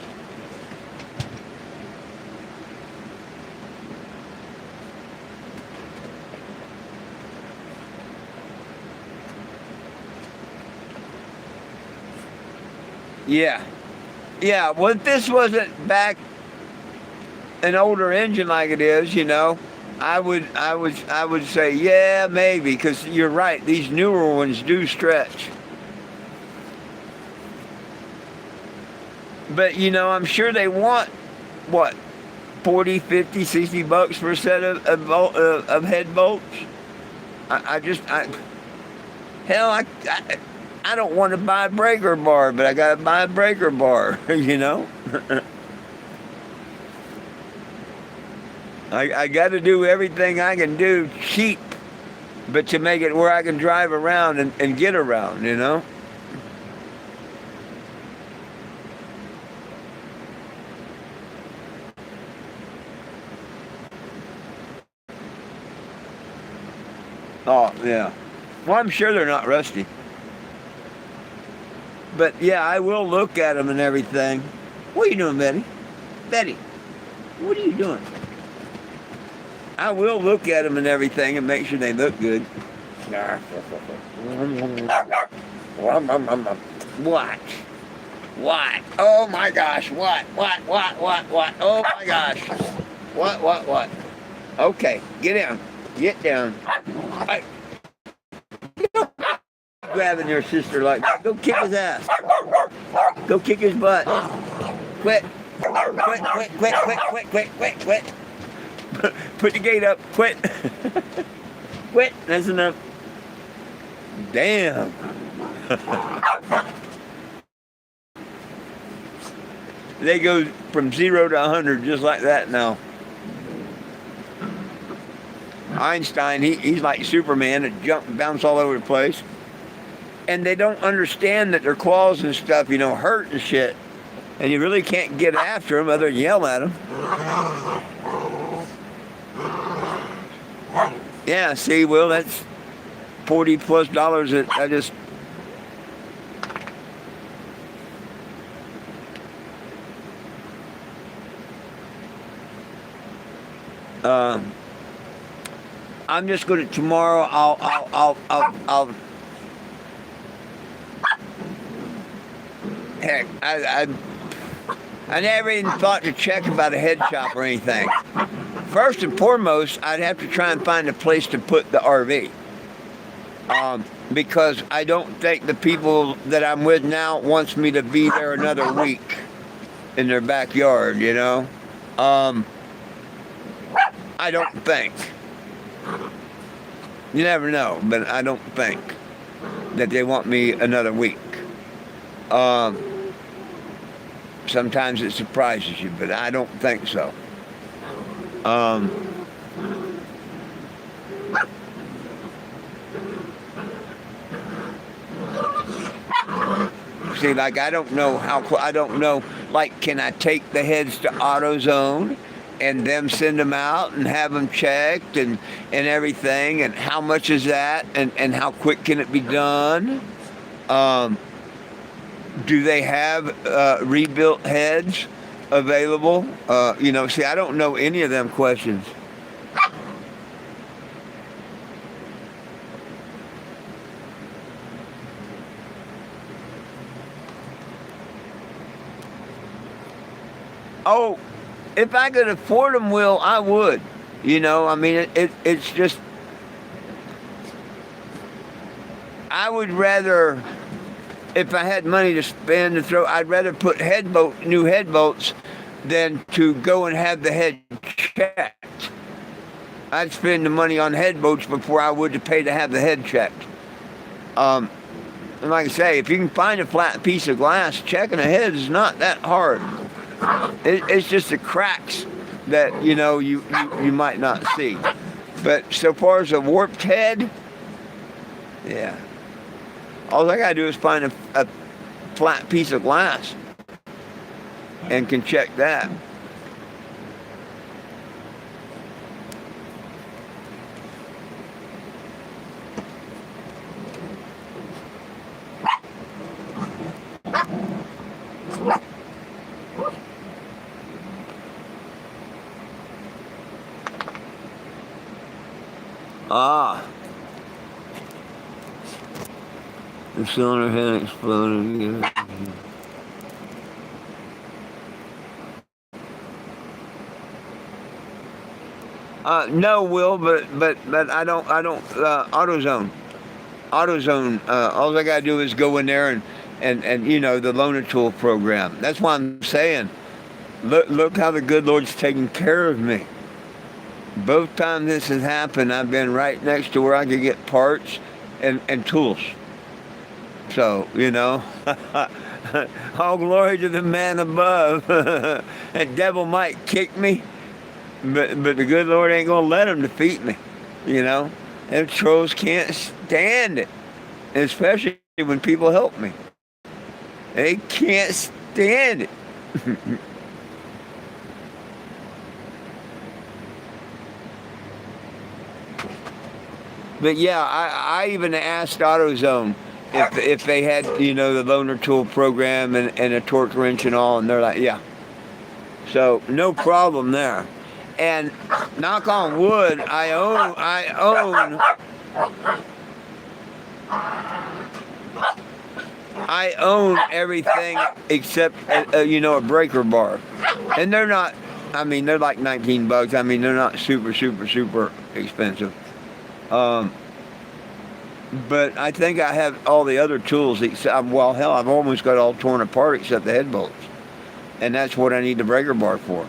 Yeah. Yeah, well, if this wasn't back an older engine like it is, you know, I would say yeah, maybe, because you're right. These newer ones do stretch. But you know, I'm sure they want what 40, 50, 60 bucks for a set of head bolts. I just hell I don't want to buy a breaker bar, but I gotta buy a breaker bar. You know. I got to do everything I can do cheap, but to make it where I can drive around and get around, you know? Oh, yeah. Well, I'm sure they're not rusty. But yeah, I will look at them and everything. What are you doing, Betty? Betty, what are you doing? I will look at them and everything and make sure they look good. What? What? Oh my gosh, what? What? Oh my gosh. What? Okay, get down. Get down. Hey, grabbing your sister like that. Go kick his ass. Go kick his butt. Quit. Quit. Put the gate up. Quit. Quit. That's enough. Damn. They go from 0 to 100 just like that now. Einstein, he's like Superman that jump and bounce all over the place. And they don't understand that their claws and stuff, hurt and shit. And you really can't get after them other than yell at them. Yeah, see, Will, that's $40+ that I just... I'm just going to, tomorrow, I'll heck, I never even thought to check about a head shop or anything. First and foremost, I'd have to try and find a place to put the RV. Because I don't think the people that I'm with now wants me to be there another week in their backyard, I don't think. You never know, but I don't think that they want me another week. Sometimes it surprises you, but I don't think so. See, like, I don't know, like, can I take the heads to AutoZone and them send them out and have them checked and everything, and how much is that, and how quick can it be done? Do they have rebuilt heads available? See, I don't know any of them questions. Oh, if I could afford them, Will, I would. It's just, I would rather, if I had money to spend to throw, I'd rather put new head bolts than to go and have the head checked. I'd spend the money on head bolts before I would to pay to have the head checked. And like I say, if you can find a flat piece of glass, checking a head is not that hard. It's just the cracks that, you might not see. But so far as a warped head, yeah. All I gotta do is find a flat piece of glass and can check that. The cylinder head exploded. No, Will, but I don't. AutoZone. All I gotta do is go in there and the loaner tool program. That's why I'm saying, look how the good Lord's taking care of me. Both times this has happened, I've been right next to where I could get parts and tools. So, all glory to the man above. That devil might kick me, but the good Lord ain't going to let him defeat me, Them trolls can't stand it, especially when people help me. They can't stand it. But yeah, I even asked AutoZone if they had, the loaner tool program and a torque wrench and all, and they're like, yeah. So no problem there. And knock on wood, I own everything except a breaker bar. And they're not, they're like $19. They're not super expensive. But I think I have all the other tools. Except, well, hell, I've almost got all torn apart except the head bolts, and that's what I need the breaker bar for.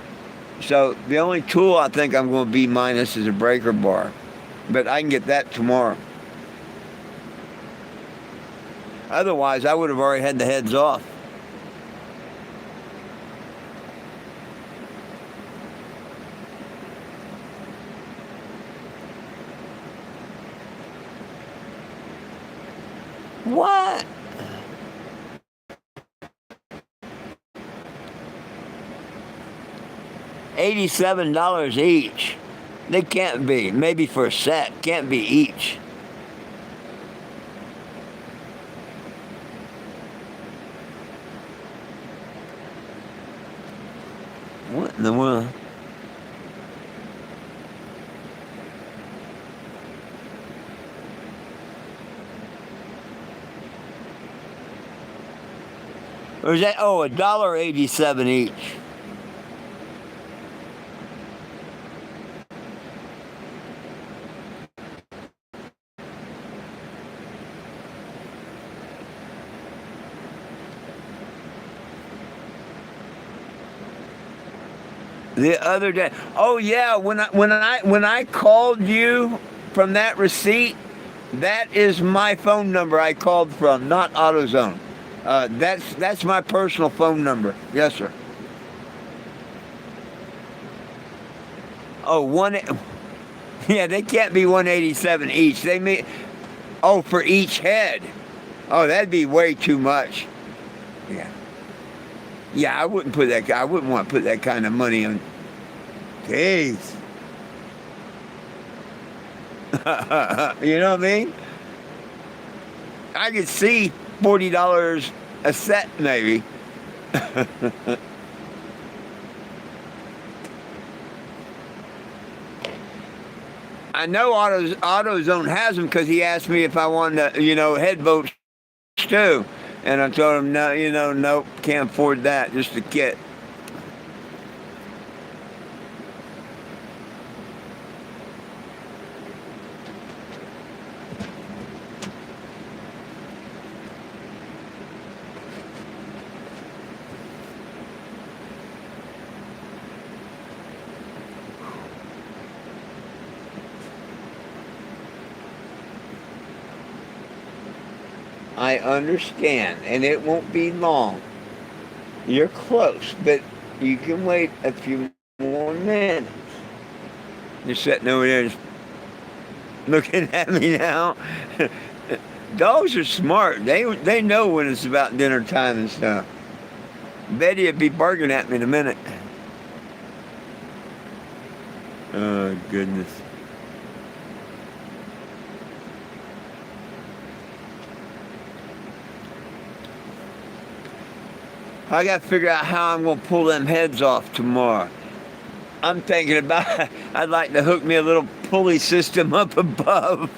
So the only tool I think I'm going to be minus is a breaker bar, but I can get that tomorrow. Otherwise, I would have already had the heads off. What? $87 each. They can't be. Maybe for a set. Can't be each. What in the world? Or is that, oh, $1.87 each. The other day. Oh yeah, when I called you from that receipt, that is my phone number I called from, not AutoZone. That's my personal phone number. Yes, sir. Oh, one. Yeah, they can't be 187 each. They may. Oh, for each head. Oh, that'd be way too much. Yeah. Yeah, I wouldn't put that. I wouldn't want to put that kind of money on. Jeez. You know what I mean? I could see $40 a set, maybe. I know AutoZone has them because he asked me if I wanted to, head bolts too, and I told him no, nope, can't afford that, just a kit. I understand, and it won't be long. You're close, but you can wait a few more minutes. You're sitting over there just looking at me now. Dogs are smart. They know when it's about dinner time and stuff. Betty'd be barking at me in a minute. Oh, goodness. I got to figure out how I'm going to pull them heads off tomorrow. I'm thinking about I'd like to hook me a little pulley system up above.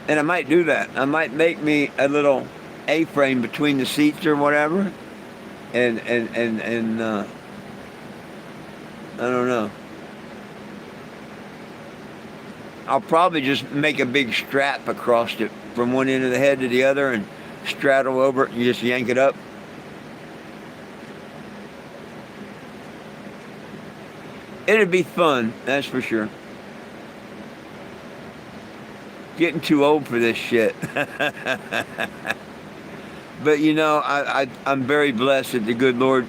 And I might do that. I might make me a little A-frame between the seats or whatever. And I don't know. I'll probably just make a big strap across it from one end of the head to the other and straddle over it and just yank it up. It'd be fun, that's for sure. Getting too old for this shit. But I'm very blessed that the good Lord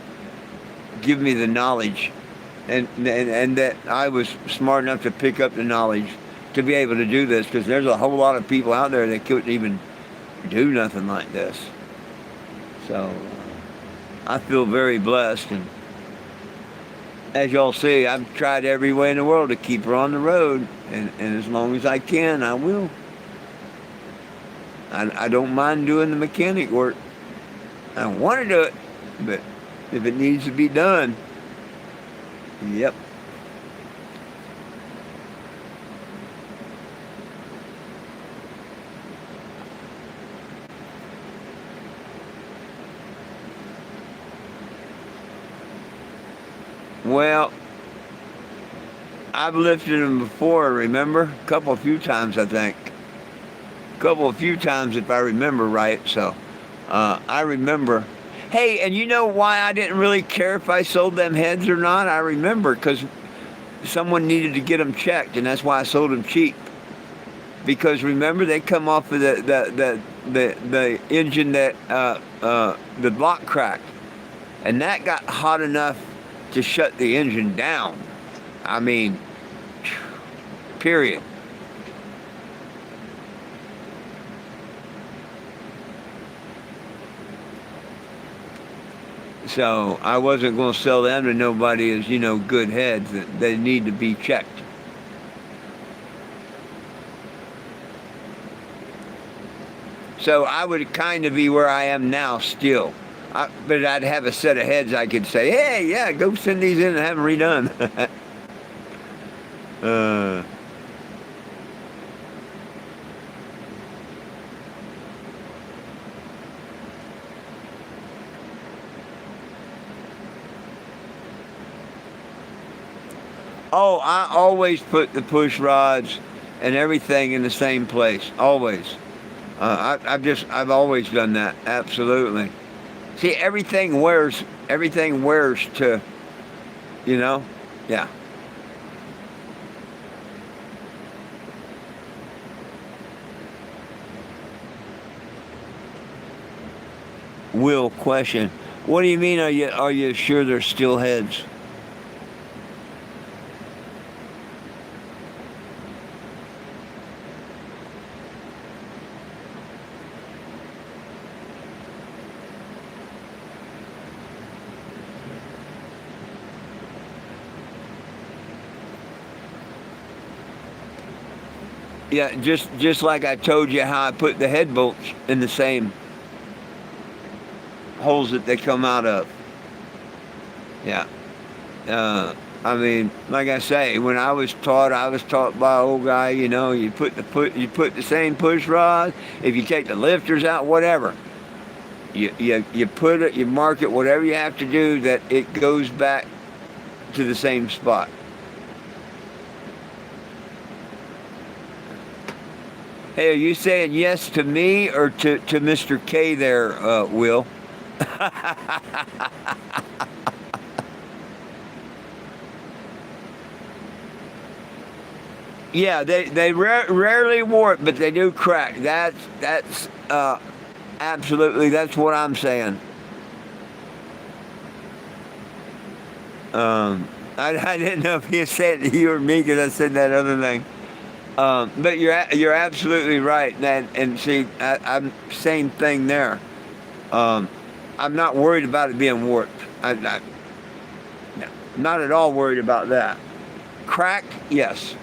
give me the knowledge, and that I was smart enough to pick up the knowledge to be able to do this, because there's a whole lot of people out there that couldn't even do nothing like this. So I feel very blessed, and as y'all see, I've tried every way in the world to keep her on the road, and as long as I can, I will. I don't mind doing the mechanic work. I don't want to do it, but if it needs to be done, yep. Well, I've lifted them before, remember? A few times, I think. a few times if I remember right. So I remember. Hey, and you know why I didn't really care if I sold them heads or not? I remember because someone needed to get them checked, and that's why I sold them cheap. Because remember, they come off of the engine that the block cracked, and that got hot enough to shut the engine down. I mean, period. So I wasn't going to sell them to nobody as, good heads. That they need to be checked. So I would kind of be where I am now still. But I'd have a set of heads I could say, hey, yeah, go send these in and have them redone. uh, oh, I always put the push rods and everything in the same place. Always. I've always done that. Absolutely. See, everything wears. Everything wears to, you know. Yeah. Will question. What do you mean? Are you sure they're still heads? Yeah, just like I told you how I put the head bolts in the same holes that they come out of. Yeah. I mean, like I say, when I was taught by an old guy. You put the same push rod. If you take the lifters out, whatever, you put it, you mark it, whatever you have to do, that it goes back to the same spot. Hey, are you saying yes to me or to Mr. K there, Will? Yeah, they rarely warp, but they do crack. That's absolutely, that's what I'm saying. I didn't know if you said it to you or me because I said that other thing. But you're absolutely right. And see, I'm same thing there. Um, I'm not worried about it being warped. No, not at all worried about that. Crack, yes.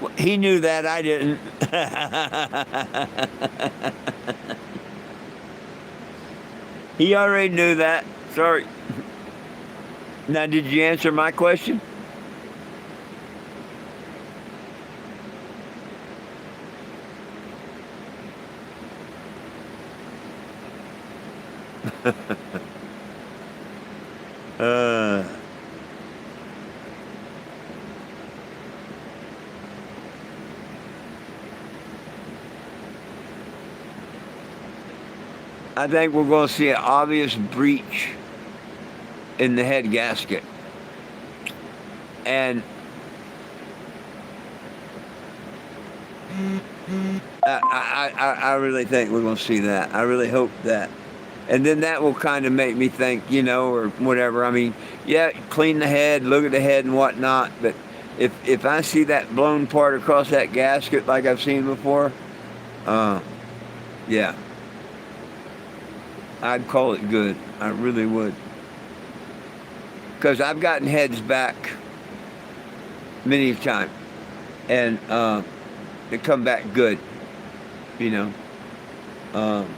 Well, he knew that, I didn't. He already knew that. Sorry. Now, did you answer my question? Uh, I think we're going to see an obvious breach in the head gasket. And I really think we're going to see that. I really hope that. And then that will kind of make me think, or whatever. I mean, yeah, clean the head, look at the head and whatnot. But if I see that blown part across that gasket like I've seen before, uh, yeah, I'd call it good. I really would. Because I've gotten heads back many times, and they come back good, you know. Um,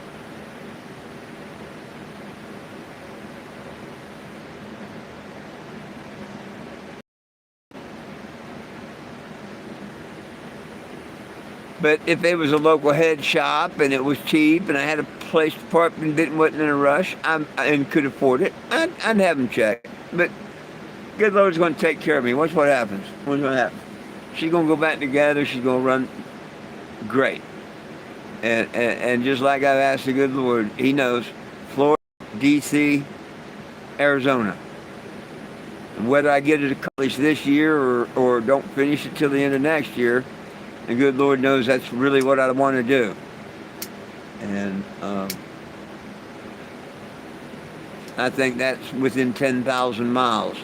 But if it was a local head shop and it was cheap and I had a place to park and wasn't in a rush, and could afford it, I'd have them check. But good Lord's going to take care of me. Watch what happens. What's going to happen? She's going to go back together. She's going to run great. And just like I've asked the good Lord, He knows Florida, D.C., Arizona. And whether I get it accomplished this year or don't finish it till the end of next year, the good Lord knows that's really what I want to do. And I think that's within 10,000 miles.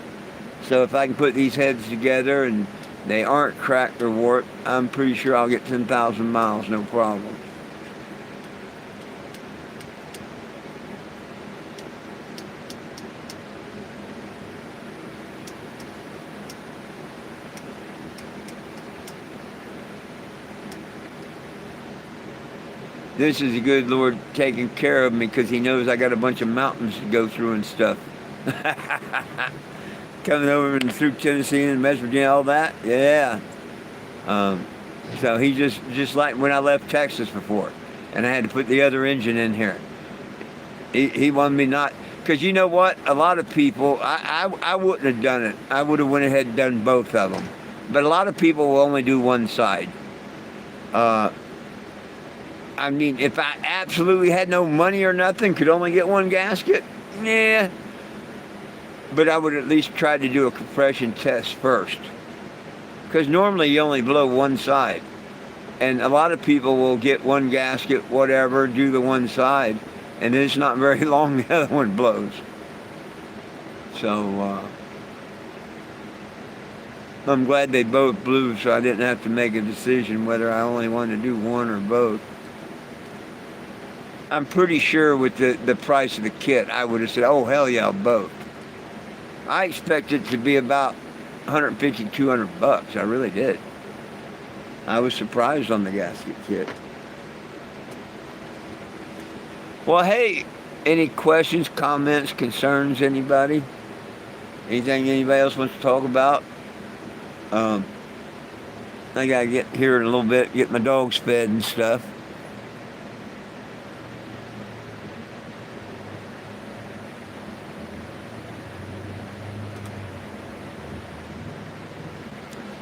So if I can put these heads together and they aren't cracked or warped, I'm pretty sure I'll get 10,000 miles, no problem. This is the good Lord taking care of me because He knows I got a bunch of mountains to go through and stuff. Coming over and through Tennessee and West Virginia, all that, yeah. So He just like when I left Texas before, and I had to put the other engine in here. He wanted me not, because you know what? A lot of people, I wouldn't have done it. I would have went ahead and done both of them. But a lot of people will only do one side. I mean, if I absolutely had no money or nothing, could only get one gasket, yeah. But I would at least try to do a compression test first. Because normally you only blow one side. And a lot of people will get one gasket, whatever, do the one side, and then it's not very long the other one blows. So, I'm glad they both blew so I didn't have to make a decision whether I only wanted to do one or both. I'm pretty sure with the price of the kit, I would have said, oh, hell yeah, both. I expected it to be about $150, $200. I really did. I was surprised on the gasket kit. Well, hey, any questions, comments, concerns, anybody? Anything anybody else wants to talk about? I gotta get here in a little bit, get my dogs fed and stuff.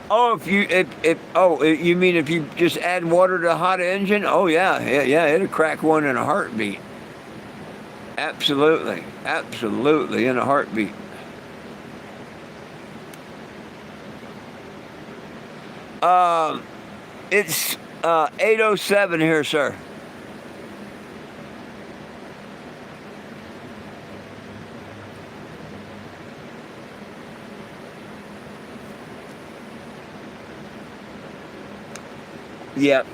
Oh, you mean if you just add water to a hot engine? Oh yeah, it'll crack one in a heartbeat. Absolutely, in a heartbeat. It's 8:07 here, sir. Yep.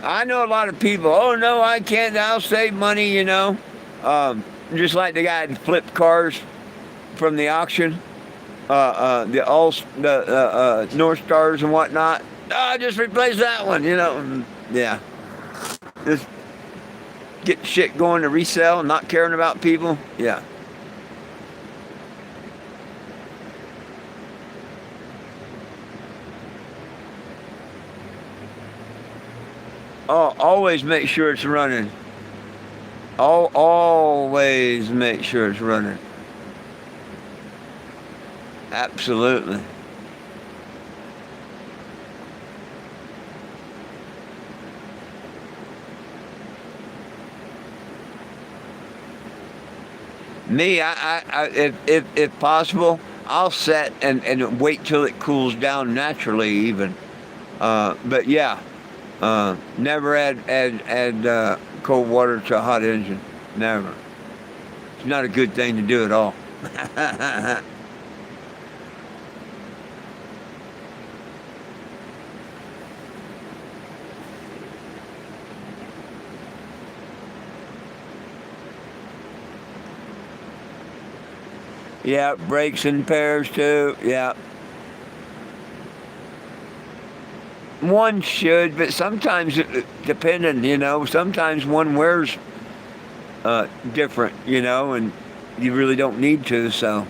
I know a lot of people, oh no, I can't, I'll save money, just like the guy that flipped cars from the auction, the North Stars and whatnot. Oh, just replace that one, yeah. Just get shit going to resell and not caring about people, yeah. Oh, always make sure it's running. Always make sure it's running. Absolutely. Me, if possible, I'll set and wait till it cools down naturally even. But yeah. Never add cold water to a hot engine. Never. It's not a good thing to do at all. Yeah, brakes in pairs too. Yeah. One should, but sometimes, depending, sometimes one wears different, and you really don't need to, so.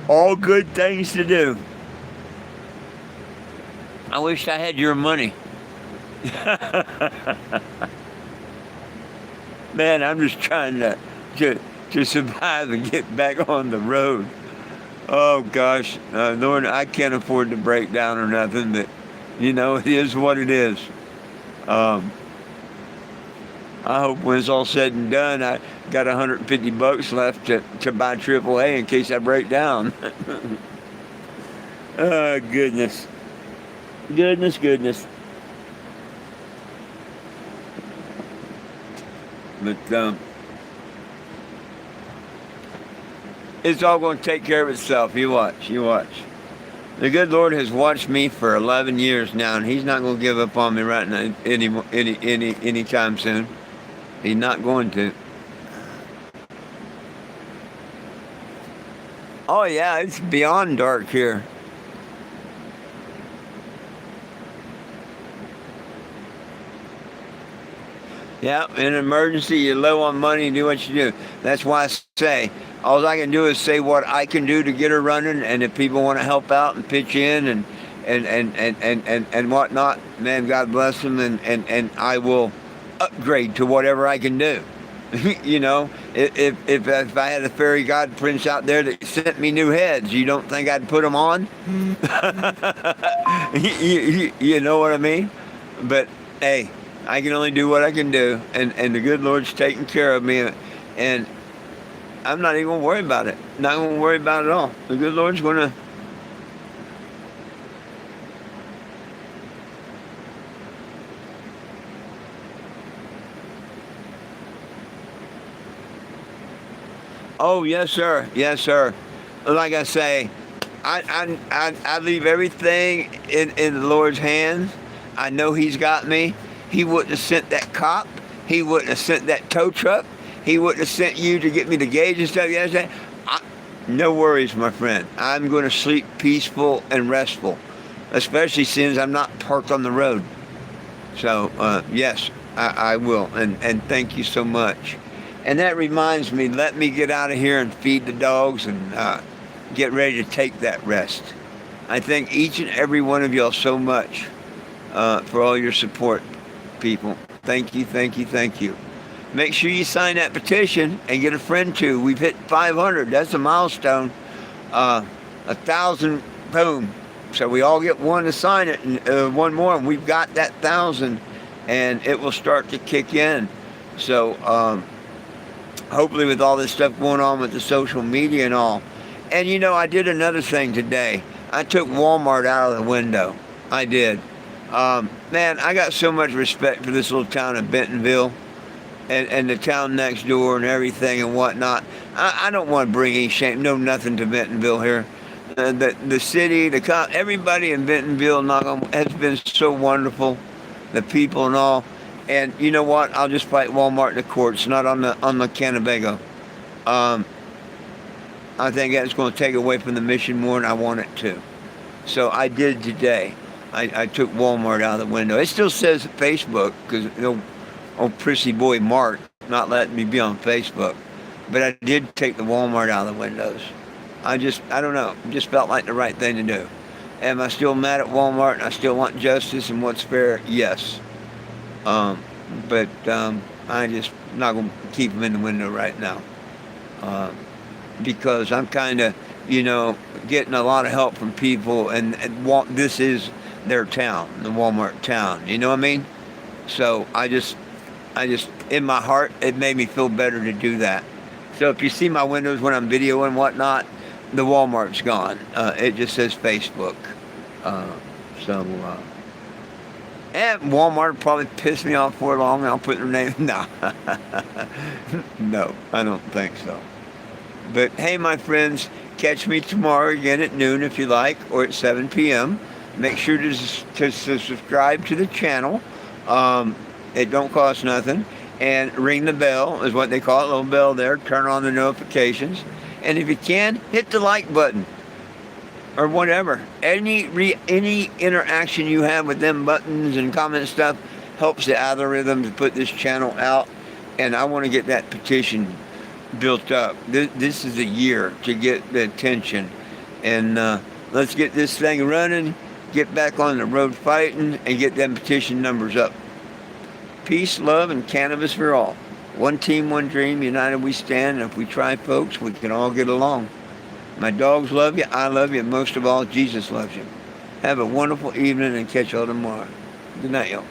All good things to do. I wished I had your money. Man, I'm just trying to survive and get back on the road. Oh gosh, Lord, I can't afford to break down or nothing, but it is what it is. Um, I hope when it's all said and done, I got $150 left to buy AAA in case I break down. Oh goodness, goodness. But it's all going to take care of itself. You watch. The good Lord has watched me for 11 years now, and He's not going to give up on me right now anytime soon. He's not going to. Oh yeah, it's beyond dark here. Yeah, in an emergency, you're low on money, do what you do. That's why I say, all I can do is say what I can do to get her running, and if people want to help out and pitch in and whatnot, man, God bless them, and I will upgrade to whatever I can do. If I had a fairy god prince out there that sent me new heads, you don't think I'd put them on? You know what I mean? But hey, I can only do what I can do, and the good Lord's taking care of me, and I'm not even going to worry about it. Not going to worry about it at all. The good Lord's going to. Oh yes, sir. Yes, sir. Like I say, I leave everything in the Lord's hands. I know He's got me. He wouldn't have sent that cop. He wouldn't have sent that tow truck. He wouldn't have sent you to get me the gauge and stuff yesterday. No worries, my friend. I'm going to sleep peaceful and restful, especially since I'm not parked on the road. So, yes, I will. And thank you so much. And that reminds me, let me get out of here and feed the dogs and get ready to take that rest. I thank each and every one of y'all so much for all your support, people. Thank you. Make sure you sign that petition and get a friend too. We've hit 500. That's a milestone. 1,000, boom. So we all get one to sign it, and one more, and we've got that 1,000, and it will start to kick in. So hopefully with all this stuff going on with the social media and all. And I did another thing today. I took Walmart out of the window. I did. Man, I got so much respect for this little town of Bentonville and the town next door and everything and whatnot. I don't want to bring any shame, nothing to Bentonville here. The city, everybody in Bentonville has been so wonderful, the people and all. And you know what? I'll just fight Walmart in the courts, not on the CANNABAGO. I think that's going to take away from the mission more than I want it to. So I did today. I took Walmart out of the window. It still says Facebook because old prissy boy Mark not letting me be on Facebook. But I did take the Walmart out of the windows. I don't know. Just felt like the right thing to do. Am I still mad at Walmart and I still want justice and what's fair? Yes. But I just not going to keep them in the window right now. Because I'm kind of, getting a lot of help from people, and this is their town, the Walmart town. You know what I mean? So I just, in my heart, it made me feel better to do that. So if you see my windows when I'm videoing and whatnot, the Walmart's gone. It just says Facebook. And Walmart probably pissed me off for long. I'll put their name. No. No, I don't think so. But hey, my friends, catch me tomorrow again at noon if you like, or at 7 p.m. Make sure to subscribe to the channel. It don't cost nothing. And ring the bell is what they call it, a little bell there. Turn on the notifications. And if you can, hit the like button. Or whatever. Any interaction you have with them buttons and comment stuff helps the algorithm to put this channel out. And I want to get that petition built up. This is a year to get the attention And let's get this thing running, get back on the road fighting, and get them petition numbers up. Peace, love, and cannabis for all. One team, one dream, united we stand, and if we try, folks, we can all get along. My dogs love you, I love you, and most of all, Jesus loves you. Have a wonderful evening and catch y'all tomorrow. Good night, y'all.